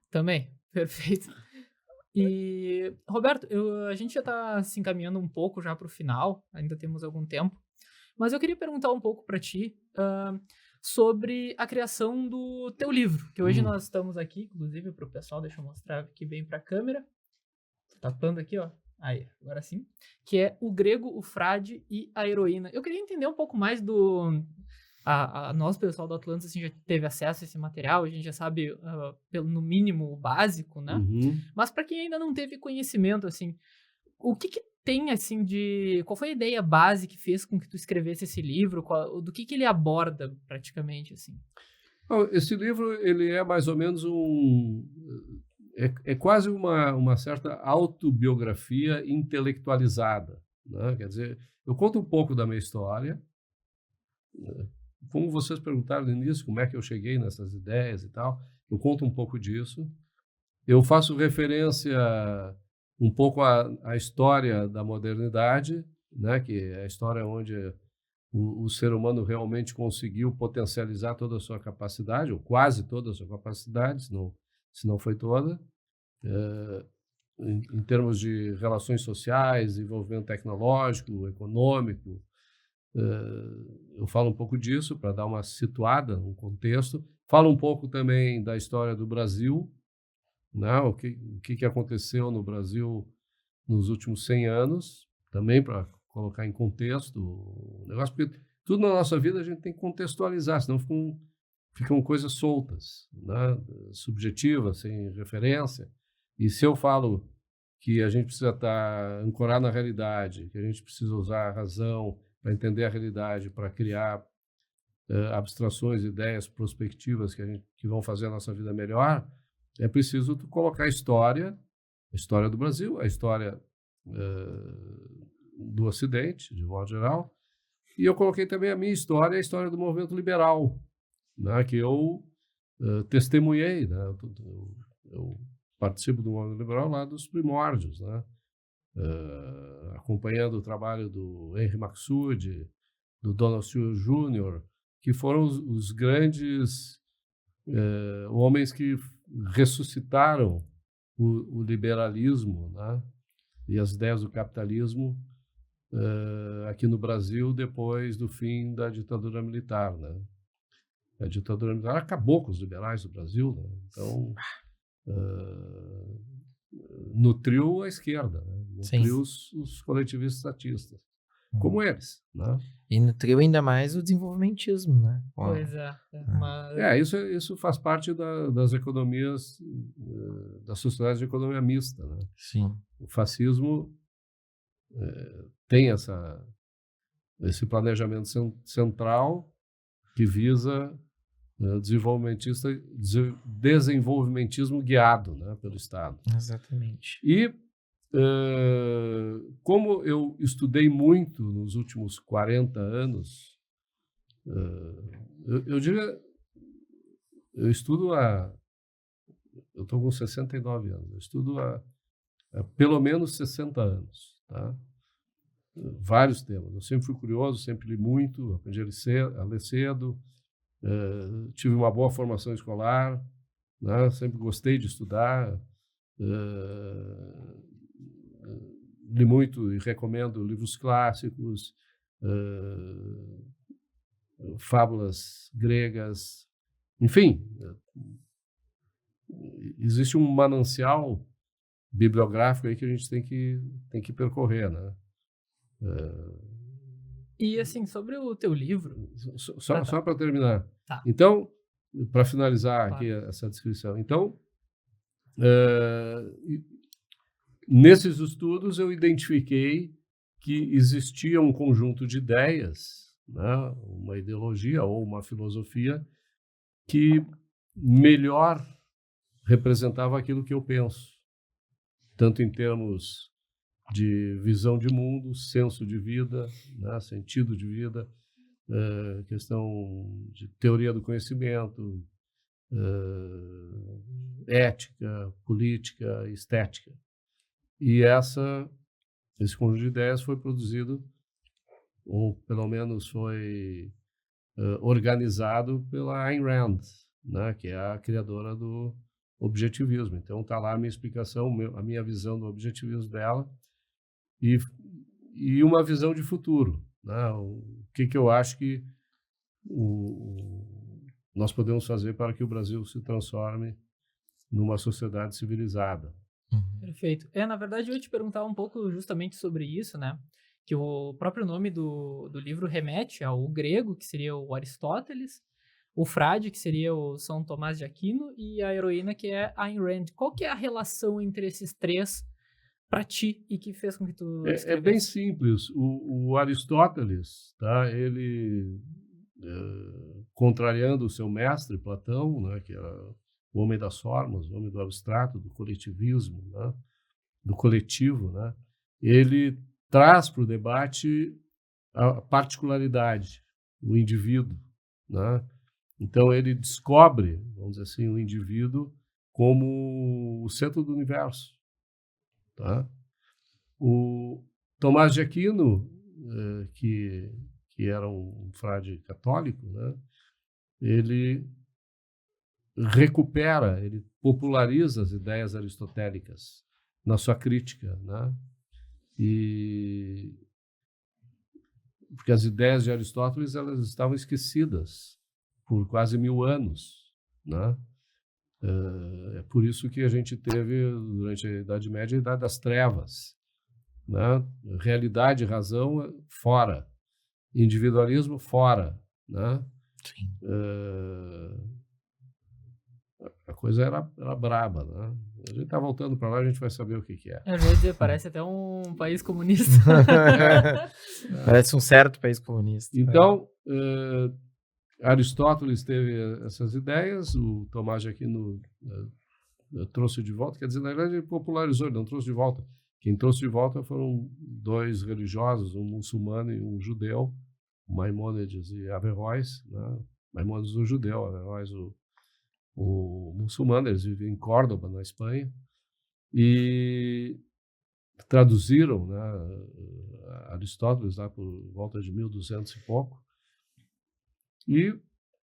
Também. Perfeito. E, Roberto, a gente já está se encaminhando um pouco já para o final, ainda temos algum tempo, mas eu queria perguntar um pouco para ti sobre a criação do teu livro, que hoje nós estamos aqui, inclusive para o pessoal, deixa eu mostrar aqui bem para a câmera, tapando aqui, ó. Aí, agora sim. Que é O Grego, o Frade e a Heroína. Eu queria entender um pouco mais nós, pessoal do Atlantis, assim, já teve acesso a esse material, a gente já sabe, no mínimo, o básico, né? Mas para quem ainda não teve conhecimento, assim, o que tem, assim, qual foi a ideia base que fez com que tu escrevesse esse livro? Do que ele aborda, praticamente, assim? Esse livro, ele é mais ou menos é quase uma certa autobiografia intelectualizada, né? Quer dizer, eu conto um pouco da minha história, como vocês perguntaram no início, como é que eu cheguei nessas ideias e tal, eu conto um pouco disso. Eu faço referência um pouco à história da modernidade, né? Que é a história onde o ser humano realmente conseguiu potencializar toda a sua capacidade, ou quase toda a sua capacidade, se não foi toda, em termos de relações sociais, desenvolvimento tecnológico, econômico. Eu falo um pouco disso para dar uma situada, um contexto. Falo um pouco também da história do Brasil, né? O que aconteceu no Brasil nos últimos 100 anos, também para colocar em contexto o negócio, porque tudo na nossa vida a gente tem que contextualizar, senão ficam coisas soltas, né? Subjetivas, sem referência. E se eu falo que a gente precisa estar ancorado na realidade, que a gente precisa usar a razão para entender a realidade, para criar abstrações, ideias, perspectivas que vão fazer a nossa vida melhor, é preciso tu colocar a história do Brasil, a história do Ocidente, de modo geral, e eu coloquei também a minha história, a história do movimento liberal, né, que eu testemunhei, né, eu participo do movimento liberal lá dos primórdios, né, acompanhando o trabalho do Henry Maxud, do Donald Stewart Jr., que foram os grandes homens que ressuscitaram o liberalismo, né, e as ideias do capitalismo aqui no Brasil depois do fim da ditadura militar, né? A ditadura militar acabou com os liberais do Brasil, né? Então nutriu a esquerda, né? Nutriu os coletivistas estatistas, como eles, né? E nutriu ainda mais o desenvolvimentismo, né? Pois é. Isso faz parte das economias, das sociedades de economia mista, né? Sim. O fascismo tem esse planejamento central que visa desenvolvimentismo guiado, né, pelo Estado. Exatamente. E como eu estudei muito nos últimos 40 anos, eu diria, eu estou com 69 anos, eu estudo há pelo menos 60 anos, tá? Vários temas. Eu sempre fui curioso, sempre li muito, aprendi a ler cedo, tive uma boa formação escolar, né? Sempre gostei de estudar, li muito e recomendo livros clássicos, fábulas gregas, enfim, existe um manancial bibliográfico aí que a gente tem que percorrer, né? E assim, sobre o teu livro... Só para terminar. Tá. Então, para finalizar Claro. aqui essa descrição. Então, nesses estudos eu identifiquei que existia um conjunto de ideias, né, uma ideologia ou uma filosofia que melhor representava aquilo que eu penso, tanto em termos de visão de mundo, senso de vida, né, sentido de vida, questão de teoria do conhecimento, ética, política, estética. E esse conjunto de ideias foi produzido, ou pelo menos foi organizado pela Ayn Rand, né, que é a criadora do objetivismo. Então está lá a minha explicação, a minha visão do objetivismo dela e uma visão de futuro, né? O que eu acho que nós podemos fazer para que o Brasil se transforme numa sociedade civilizada. Perfeito. Na verdade, eu ia te perguntar um pouco justamente sobre isso, né? Que o próprio nome do livro remete ao grego, que seria o Aristóteles, o frade, que seria o São Tomás de Aquino, e a heroína, que é a Ayn Rand. Qual que é a relação entre esses três para ti e que fez com que tu escrevesse? É bem simples. O Aristóteles, tá? Ele, contrariando o seu mestre, Platão, né, que era o homem das formas, o homem do abstrato, do coletivismo, né, do coletivo, né, ele traz para o debate a particularidade, o indivíduo, né? Então ele descobre, vamos dizer assim, o indivíduo como o centro do universo, tá? O Tomás de Aquino, que era um frade católico, né, ele recupera, ele populariza as ideias aristotélicas na sua crítica, né? Porque as ideias de Aristóteles elas estavam esquecidas por quase 1000 anos, né? É por isso que a gente teve, durante a Idade Média, a Idade das Trevas, né? Realidade e razão fora, individualismo fora, né? Sim. a coisa era braba, né? A gente tá voltando para lá, a gente vai saber o que que é. Eu ia dizer, parece até um país comunista. Parece um certo país comunista. Então, Aristóteles teve essas ideias, o Tomás de Aquino trouxe de volta, quer dizer, na verdade ele popularizou, ele não trouxe de volta. Quem trouxe de volta foram dois religiosos, um muçulmano e um judeu, Maimônides e Averroes, né? Maimônides o judeu, Averroes o muçulmano, eles vivem em Córdoba, na Espanha, e traduziram, né, Aristóteles lá por volta de 1200 e pouco, e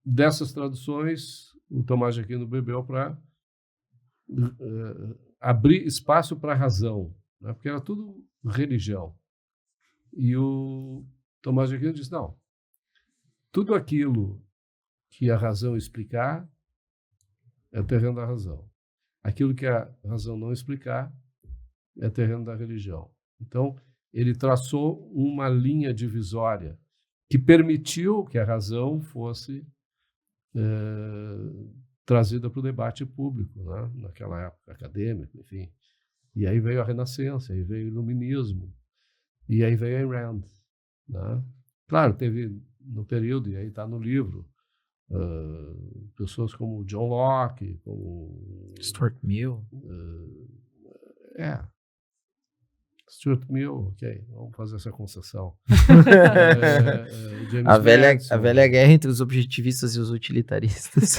dessas traduções o Tomás de Aquino bebeu para abrir espaço para a razão, né, porque era tudo religião. E o Tomás de Aquino disse, não, tudo aquilo que a razão explicar é terreno da razão. Aquilo que a razão não explicar é terreno da religião. Então, ele traçou uma linha divisória que permitiu que a razão fosse trazida para o debate público, né? Naquela época, acadêmico, enfim. E aí veio a Renascença, aí veio o Iluminismo, e aí veio a Rand, né? Claro, teve no período, e aí está no livro, pessoas como John Locke, como Stuart Mill. Stuart Mill, ok, vamos fazer essa concessão. A velha guerra entre os objetivistas e os utilitaristas.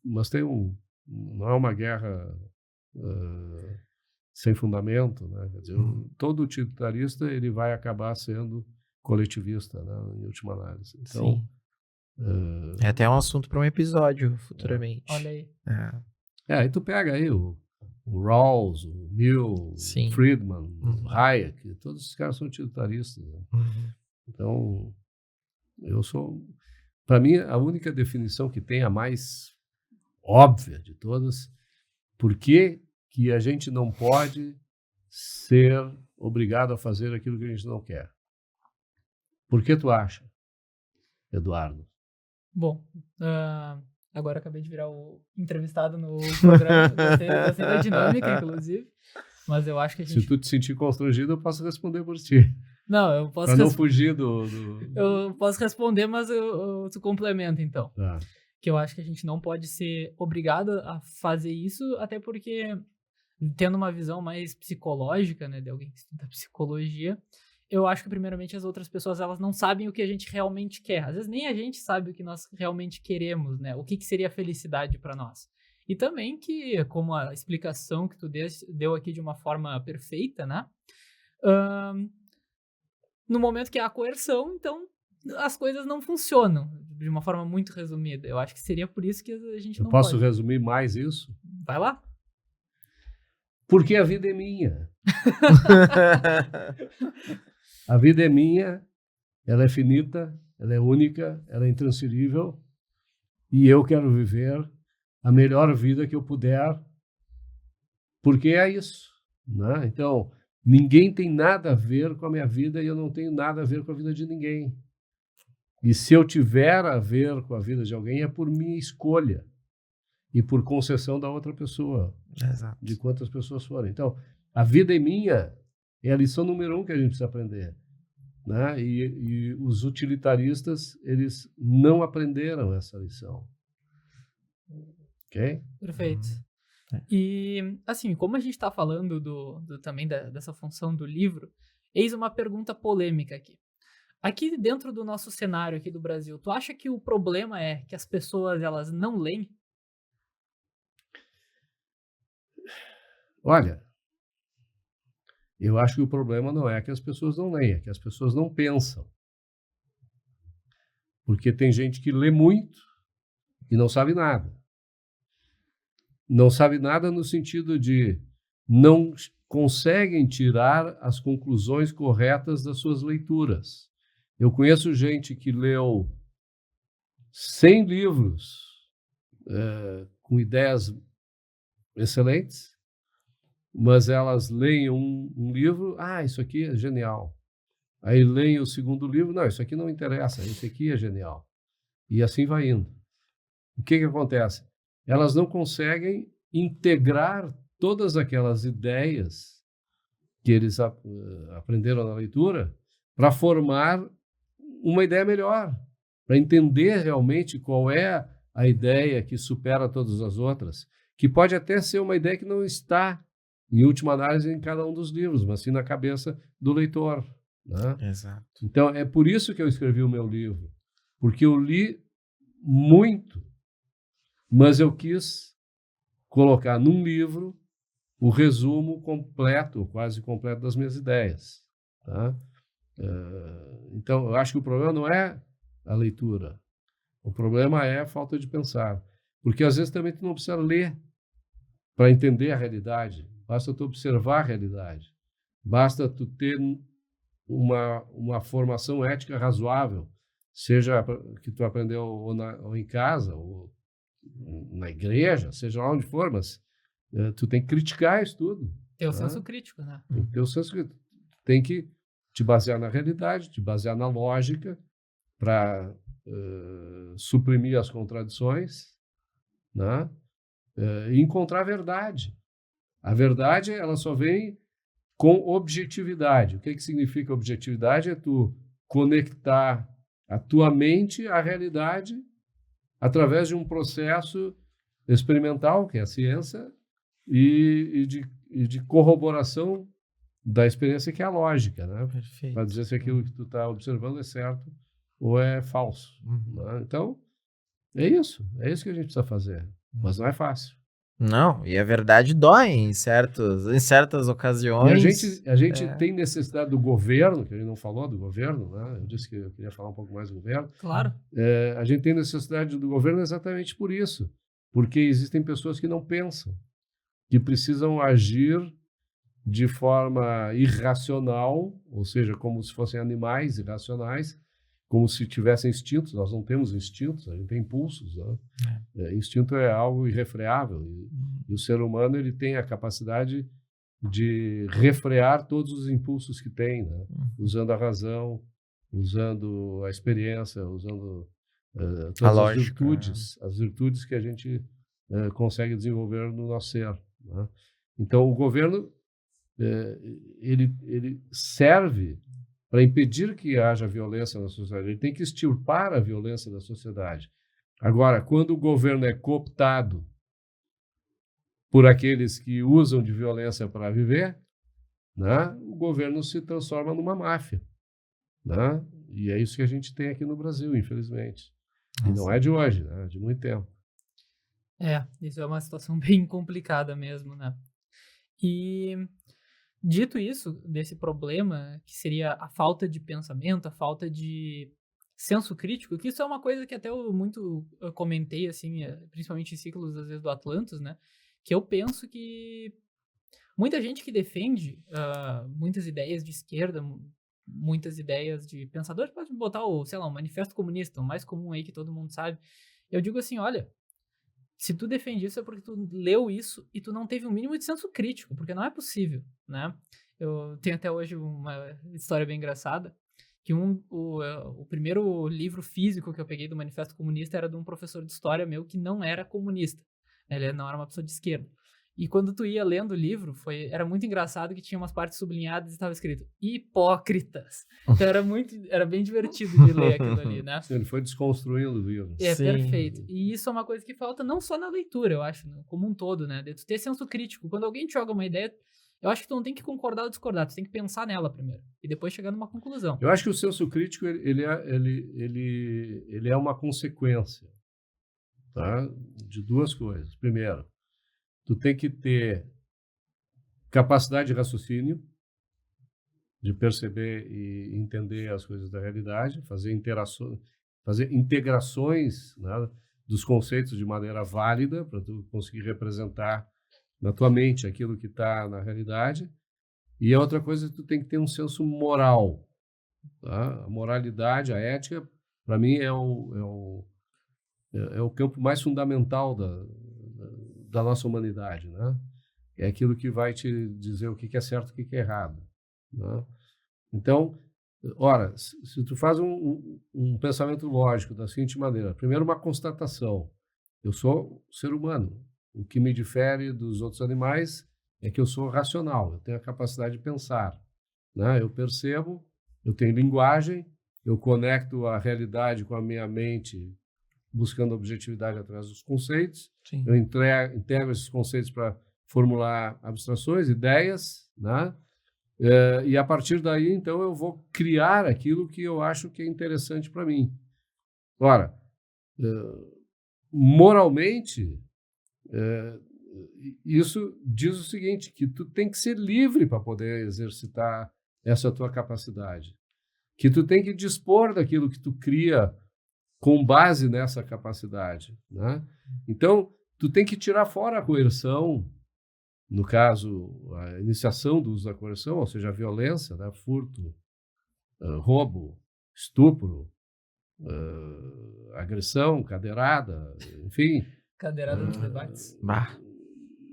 Mas não é uma guerra sem fundamento, né? Quer dizer, todo utilitarista ele vai acabar sendo coletivista, né, em última análise. Então, é até um assunto para um episódio futuramente. Olha aí. Aí tu pega aí o Rawls, o Mill, o Friedman, o Hayek, todos esses caras são utilitaristas. Né? Então, para mim, a única definição que tem, a mais óbvia de todas, por que a gente não pode ser obrigado a fazer aquilo que a gente não quer? Por que tu acha, Eduardo? Bom, agora acabei de virar o entrevistado no programa. Gostei da dinâmica, inclusive. Mas eu acho que a gente... Se tu te sentir constrangido, eu posso responder por ti. Não, eu posso... Para não fugir do... Eu posso responder, mas eu complemento, então. Tá. Que eu acho que a gente não pode ser obrigado a fazer isso, até porque, tendo uma visão mais psicológica, né, de alguém que estuda psicologia, eu acho que, primeiramente, as outras pessoas, elas não sabem o que a gente realmente quer. Às vezes, nem a gente sabe o que nós realmente queremos, né? O que seria felicidade para nós. E também que, como a explicação que tu deu aqui de uma forma perfeita, né? No momento que há coerção, então, as coisas não funcionam. De uma forma muito resumida. Eu acho que seria por isso que a gente não pode. Eu posso resumir mais isso? Vai lá. Porque a vida é minha. A vida é minha, ela é finita, ela é única, ela é intransferível e eu quero viver a melhor vida que eu puder, porque é isso, né? Então, ninguém tem nada a ver com a minha vida e eu não tenho nada a ver com a vida de ninguém. E se eu tiver a ver com a vida de alguém, é por minha escolha e por concessão da outra pessoa, Exato. De quantas pessoas forem. Então, a vida é minha. É a lição número 1 que a gente precisa aprender, né? E os utilitaristas, eles não aprenderam essa lição. Ok? Perfeito. E, assim, como a gente está falando também dessa função do livro, eis uma pergunta polêmica aqui. Aqui dentro do nosso cenário aqui do Brasil, tu acha que o problema é que as pessoas, elas não leem? Olha, eu acho que o problema não é que as pessoas não leem, é que as pessoas não pensam. Porque tem gente que lê muito e não sabe nada. Não sabe nada no sentido de não conseguem tirar as conclusões corretas das suas leituras. Eu conheço gente que leu 100 livros com ideias excelentes, mas elas leem um livro, isso aqui é genial. Aí leem o segundo livro, não, isso aqui não interessa, esse aqui é genial. E assim vai indo. O que acontece? Elas não conseguem integrar todas aquelas ideias que eles aprenderam na leitura para formar uma ideia melhor, para entender realmente qual é a ideia que supera todas as outras, que pode até ser uma ideia que não está, em última análise, em cada um dos livros, mas sim na cabeça do leitor, né? Exato. Então, é por isso que eu escrevi o meu livro, porque eu li muito, mas eu quis colocar num livro o resumo completo, quase completo das minhas ideias, tá? Então, eu acho que o problema não é a leitura, o problema é a falta de pensar, porque às vezes também tu não precisa ler para entender a realidade, basta tu observar a realidade, basta tu ter uma formação ética razoável, seja que tu aprendeu ou em casa, ou na igreja, seja lá onde for, mas tu tem que criticar isso tudo. Ter o senso crítico, né? Tem que ter o senso crítico. Tem que te basear na realidade, te basear na lógica para suprimir as contradições, né? E encontrar a verdade. A verdade, ela só vem com objetividade. O que significa objetividade? É tu conectar a tua mente à realidade através de um processo experimental, que é a ciência, e de corroboração da experiência, que é a lógica, né? Perfeito. Para dizer se aquilo que tu está observando é certo ou é falso. Né? Então, é isso que a gente precisa fazer, mas não é fácil. Não, e a verdade dói em certas ocasiões. E a gente tem necessidade do governo, que a gente não falou do governo, né? Eu disse que eu queria falar um pouco mais do governo. Claro. A gente tem necessidade do governo exatamente por isso, porque existem pessoas que não pensam, que precisam agir de forma irracional, ou seja, como se fossem animais irracionais, como se tivessem instintos. Nós não temos instintos, a gente tem impulsos, né? Instinto é algo irrefreável, e o ser humano ele tem a capacidade de refrear todos os impulsos que tem, né? Usando a razão, usando a experiência, usando todas as virtudes que a gente consegue desenvolver no nosso ser, né? Então, o governo ele serve para impedir que haja violência na sociedade. Ele tem que extirpar a violência da sociedade. Agora, quando o governo é cooptado por aqueles que usam de violência para viver, né, o governo se transforma numa máfia, né? E é isso que a gente tem aqui no Brasil, infelizmente. E não é de hoje, né? É de muito tempo. Isso é uma situação bem complicada mesmo, né? E dito isso, desse problema, que seria a falta de pensamento, a falta de senso crítico, que isso é uma coisa que até eu comentei, assim, principalmente em ciclos, às vezes, do Atlantis, né? Que eu penso que muita gente que defende muitas ideias de esquerda, muitas ideias de pensadores, pode botar o Manifesto Comunista, o mais comum aí que todo mundo sabe. Eu digo assim, olha, se tu defende isso é porque tu leu isso e tu não teve um mínimo de senso crítico, porque não é possível, né? Eu tenho até hoje uma história bem engraçada, que o primeiro livro físico que eu peguei do Manifesto Comunista era de um professor de história meu que não era comunista. Ele não era uma pessoa de esquerda. E quando tu ia lendo o livro, era muito engraçado que tinha umas partes sublinhadas e estava escrito hipócritas. Então era bem divertido de ler aquilo ali, né? Ele foi desconstruindo o livro. Sim. Perfeito. E isso é uma coisa que falta não só na leitura, eu acho, né? Como um todo, né? De tu ter senso crítico. Quando alguém te joga uma ideia, eu acho que tu não tem que concordar ou discordar, tu tem que pensar nela primeiro. E depois chegar numa conclusão. Eu acho que o senso crítico, ele é uma consequência, tá? De duas coisas. Primeiro, tu tem que ter capacidade de raciocínio, de perceber e entender as coisas da realidade, fazer integrações, né, dos conceitos de maneira válida, para tu conseguir representar na tua mente aquilo que está na realidade. E a outra coisa é que tu tem que ter um senso moral. Tá? A moralidade, a ética, para mim, é o campo mais fundamental da nossa humanidade, né? É aquilo que vai te dizer o que é certo e o que é errado, né? Então, Ora, se tu faz um pensamento lógico da seguinte maneira, primeiro uma constatação, eu sou ser humano, o que me difere dos outros animais é que eu sou racional, eu tenho a capacidade de pensar, né? Eu percebo, eu tenho linguagem, eu conecto a realidade com a minha mente, buscando objetividade através dos conceitos, Sim. eu integro esses conceitos para formular abstrações, ideias, né? E a partir daí, então, eu vou criar aquilo que eu acho que é interessante para mim. Ora, moralmente, isso diz o seguinte, que tu tem que ser livre para poder exercitar essa tua capacidade, que tu tem que dispor daquilo que tu cria com base nessa capacidade, né? Então, tu tem que tirar fora a coerção, no caso, a iniciação do uso da coerção, ou seja, a violência, né? Furto, roubo, estupro, agressão, cadeirada, enfim. Cadeirada dos debates.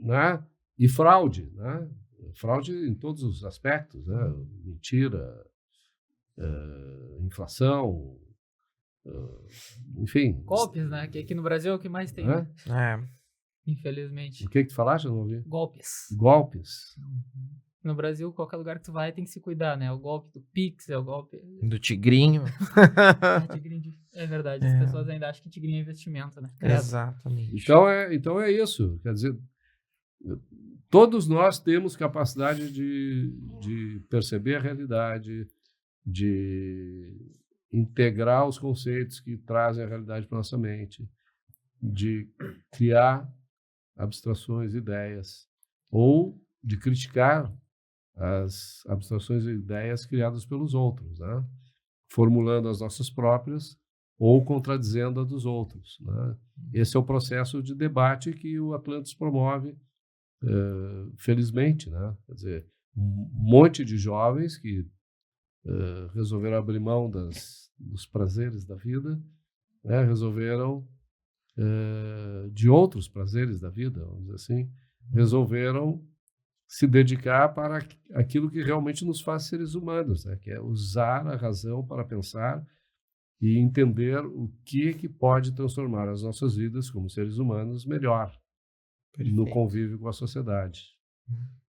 Né? E fraude, né? Fraude em todos os aspectos, né? Mentira, inflação, enfim. Golpes, né? Que aqui no Brasil é o que mais tem, Né? né? Infelizmente. O que tu falaste? Eu não ouvi. Golpes. Golpes. No Brasil, qualquer lugar que tu vai tem que se cuidar, né? O golpe do Pix, é o golpe... Do tigrinho. É verdade, as pessoas ainda acham que tigrinho é investimento, né? Exatamente. Então é isso. Quer dizer, todos nós temos capacidade de perceber a realidade, de integrar os conceitos que trazem a realidade para nossa mente, de criar abstrações, ideias, ou de criticar as abstrações e ideias criadas pelos outros, né? Formulando as nossas próprias ou contradizendo a dos outros, né? Esse é o processo de debate que o Atlantis promove, felizmente, né? Quer dizer, um monte de jovens que resolveram abrir mão dos prazeres da vida, né? Resolveram de outros prazeres da vida, vamos dizer assim, resolveram se dedicar para aquilo que realmente nos faz seres humanos, né? Que é usar a razão para pensar e entender o que pode transformar as nossas vidas como seres humanos melhor. Perfeito. No convívio com a sociedade.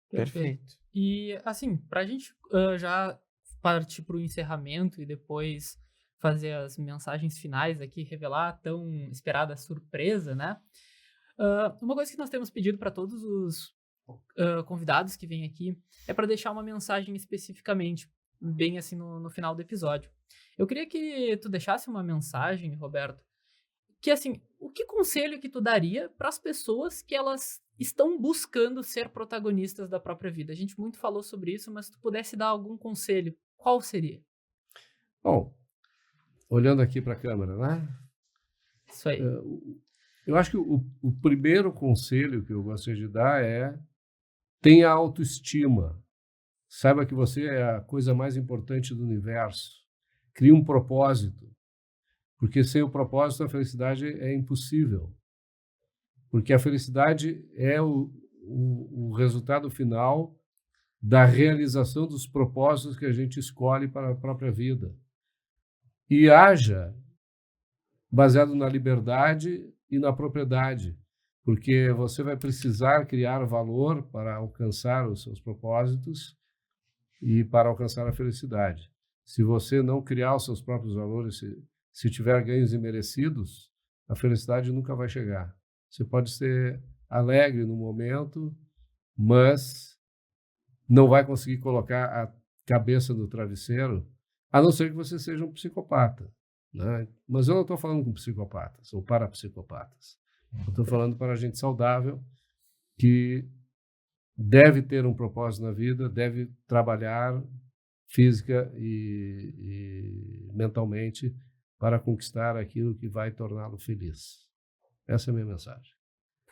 Perfeito. E, assim, para a gente já partir para o encerramento e depois fazer as mensagens finais aqui, revelar a tão esperada surpresa, né? Uma coisa que nós temos pedido para todos os convidados que vêm aqui é para deixar uma mensagem especificamente, bem assim no final do episódio. Eu queria que tu deixasse uma mensagem, Roberto, que assim, o que conselho que tu daria para as pessoas que elas estão buscando ser protagonistas da própria vida? A gente muito falou sobre isso, mas se tu pudesse dar algum conselho, qual seria? Bom, olhando aqui para a câmera, né? Isso aí. Eu acho que o primeiro conselho que eu gostaria de dar é: tenha autoestima. Saiba que você é a coisa mais importante do universo. Crie um propósito. Porque sem o propósito a felicidade é impossível. Porque a felicidade é o resultado final da realização dos propósitos que a gente escolhe para a própria vida. E haja baseado na liberdade e na propriedade, porque você vai precisar criar valor para alcançar os seus propósitos e para alcançar a felicidade. Se você não criar os seus próprios valores, se tiver ganhos imerecidos, a felicidade nunca vai chegar. Você pode ser alegre no momento, mas não vai conseguir colocar a cabeça no travesseiro, a não ser que você seja um psicopata, né? Mas eu não estou falando com psicopatas ou parapsicopatas. Eu estou falando para gente saudável que deve ter um propósito na vida, deve trabalhar física e mentalmente para conquistar aquilo que vai torná-lo feliz. Essa é a minha mensagem.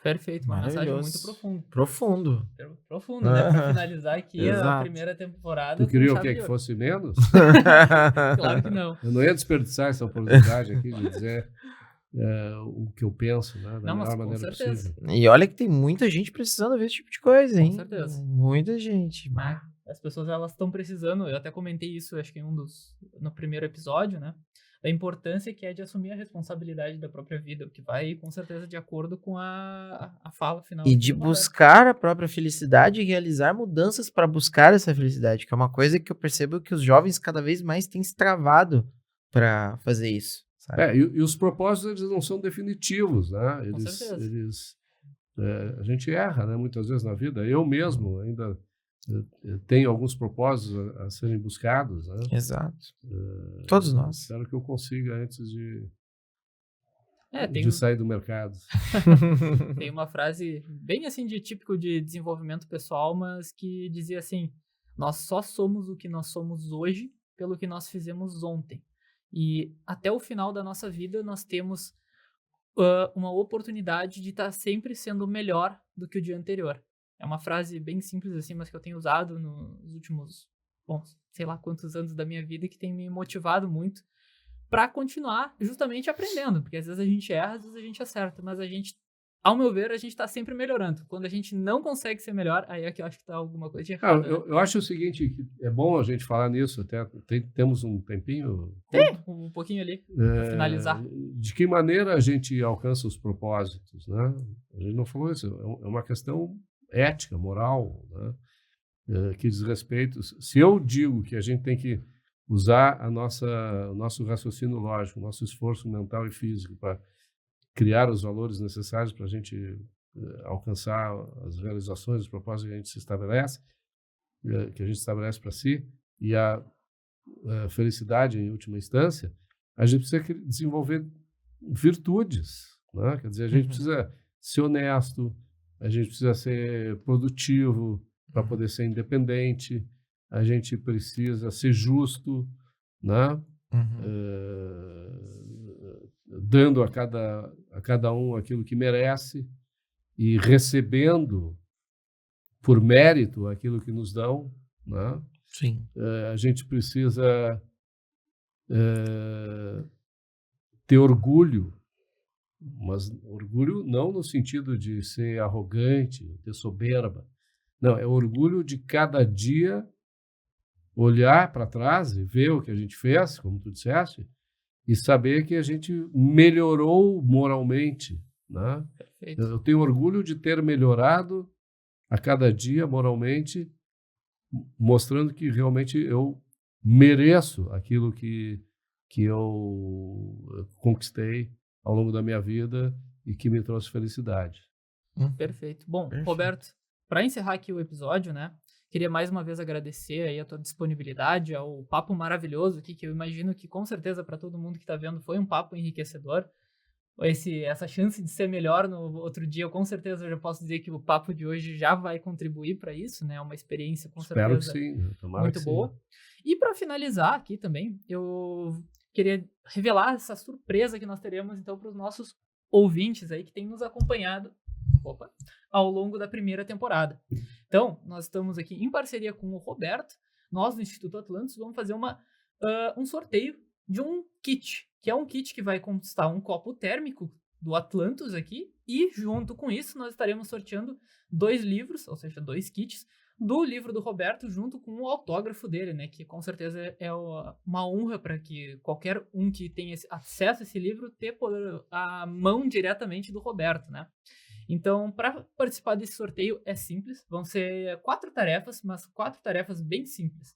Perfeito, uma mensagem muito profunda. Profundo, né? Para finalizar aqui a primeira temporada. Tu queria o quê? Que fosse menos? Claro que não. Eu não ia desperdiçar essa oportunidade aqui de dizer o que eu penso, né? Da melhor maneira possível. E olha que tem muita gente precisando ver esse tipo de coisa, hein? Com certeza. Muita gente. As pessoas, elas estão precisando, eu até comentei isso, acho que no primeiro episódio, né? Da importância que é de assumir a responsabilidade da própria vida, o que vai, com certeza, de acordo com a fala final. E aqui de do Roberto. buscar a própria felicidade e realizar mudanças para buscar essa felicidade, que é uma coisa que eu percebo que os jovens cada vez mais têm se travado para fazer isso, sabe? E os propósitos, eles não são definitivos, né? Com certeza. A gente erra, né, muitas vezes na vida. Eu mesmo ainda tenho alguns propósitos a serem buscados, né? Exato. Todos nós. Espero que eu consiga antes de Tem sair do mercado. Tem uma frase bem assim típico de desenvolvimento pessoal, mas que dizia assim: nós só somos o que nós somos hoje pelo que nós fizemos ontem. E até o final da nossa vida nós temos uma oportunidade de estar sempre sendo melhor do que o dia anterior. É uma frase bem simples assim, mas que eu tenho usado nos últimos, sei lá quantos anos da minha vida, que tem me motivado muito para continuar justamente aprendendo, porque às vezes a gente erra, às vezes a gente acerta, mas ao meu ver, a gente tá sempre melhorando. Quando a gente não consegue ser melhor, aí é que eu acho que tá alguma coisa de errado. Eu acho o seguinte, que é bom a gente falar nisso, até temos um tempinho? Tem, um pouquinho ali, para finalizar. De que maneira a gente alcança os propósitos, né? A gente não falou isso, é uma questão ética, moral, né? Que diz respeito. Se eu digo que a gente tem que usar o nosso raciocínio lógico, o nosso esforço mental e físico para criar os valores necessários para a gente alcançar as realizações, os propósitos que a gente se estabelece, que a gente estabelece para si, e a felicidade em última instância, a gente precisa desenvolver virtudes, né? Quer dizer, a gente precisa ser honesto, a gente precisa ser produtivo para poder ser independente, a gente precisa ser justo, né? Dando a cada um aquilo que merece e recebendo por mérito aquilo que nos dão, né? Sim. A gente precisa ter orgulho, mas orgulho não no sentido de ser arrogante, ter soberba. Não, é orgulho de cada dia olhar para trás e ver o que a gente fez, como tu disseste, e saber que a gente melhorou moralmente, né? Perfeito. Eu tenho orgulho de ter melhorado a cada dia moralmente, mostrando que realmente eu mereço aquilo que eu conquistei ao longo da minha vida e que me trouxe felicidade. Perfeito. Bom, Perfeito. Roberto, para encerrar aqui o episódio, né? Queria mais uma vez agradecer aí a tua disponibilidade, ao papo maravilhoso aqui, que eu imagino que com certeza para todo mundo que está vendo foi um papo enriquecedor. Essa chance de ser melhor no outro dia, eu com certeza já posso dizer que o papo de hoje já vai contribuir para isso, né? Uma experiência com Espero certeza que sim, tomara muito que boa. sim. E para finalizar aqui também, eu queria revelar essa surpresa que nós teremos então para os nossos ouvintes aí que têm nos acompanhado ao longo da primeira temporada. Então, nós estamos aqui em parceria com o Roberto, nós do Instituto Atlantis vamos fazer um sorteio de um kit, que é um kit que vai constar um copo térmico do Atlantis aqui, e junto com isso nós estaremos sorteando 2 livros, ou seja, 2 kits, do livro do Roberto, junto com o autógrafo dele, né? Que com certeza é uma honra para que qualquer um que tenha acesso a esse livro ter a mão diretamente do Roberto, né? Então, para participar desse sorteio é simples, vão ser 4 tarefas, mas 4 tarefas bem simples.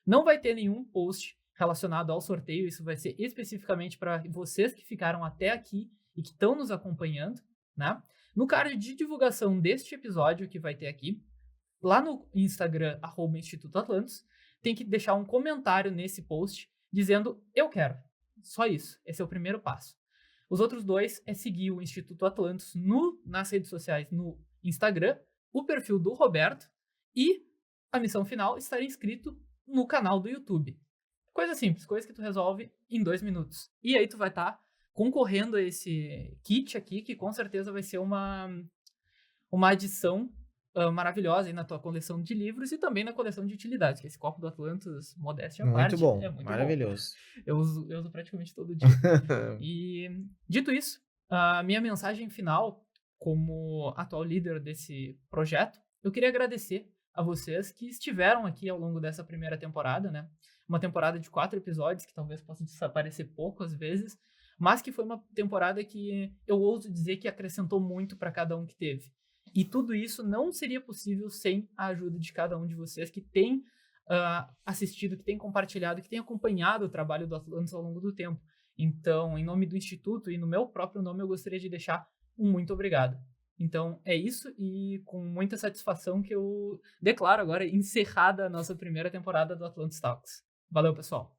Não vai ter nenhum post relacionado ao sorteio, isso vai ser especificamente para vocês que ficaram até aqui e que estão nos acompanhando, né? No card de divulgação deste episódio que vai ter aqui, lá no Instagram, @Instituto Atlantis, tem que deixar um comentário nesse post dizendo eu quero. Só isso, esse é o primeiro passo. Os outros 2 é seguir o Instituto Atlantis nas redes sociais, no Instagram, o perfil do Roberto e a missão final, estar inscrito no canal do YouTube. Coisa simples, coisa que tu resolve em 2 minutos. E aí tu vai estar concorrendo a esse kit aqui, que com certeza vai ser uma adição maravilhosa aí na tua coleção de livros e também na coleção de utilidades, que esse copo do Atlantis, modéstia à parte, Muito bom, é muito maravilhoso. bom. Eu uso praticamente todo dia. E, dito isso, a minha mensagem final, como atual líder desse projeto, eu queria agradecer a vocês que estiveram aqui ao longo dessa primeira temporada, né? Uma temporada de 4 episódios, que talvez possa parecer pouco às vezes, mas que foi uma temporada que eu ouso dizer que acrescentou muito para cada um que teve. E tudo isso não seria possível sem a ajuda de cada um de vocês que tem assistido, que tem compartilhado, que tem acompanhado o trabalho do Atlantis ao longo do tempo. Então, em nome do Instituto e no meu próprio nome, eu gostaria de deixar um muito obrigado. Então, é isso, e com muita satisfação que eu declaro agora encerrada a nossa primeira temporada do Atlantis Talks. Valeu, pessoal!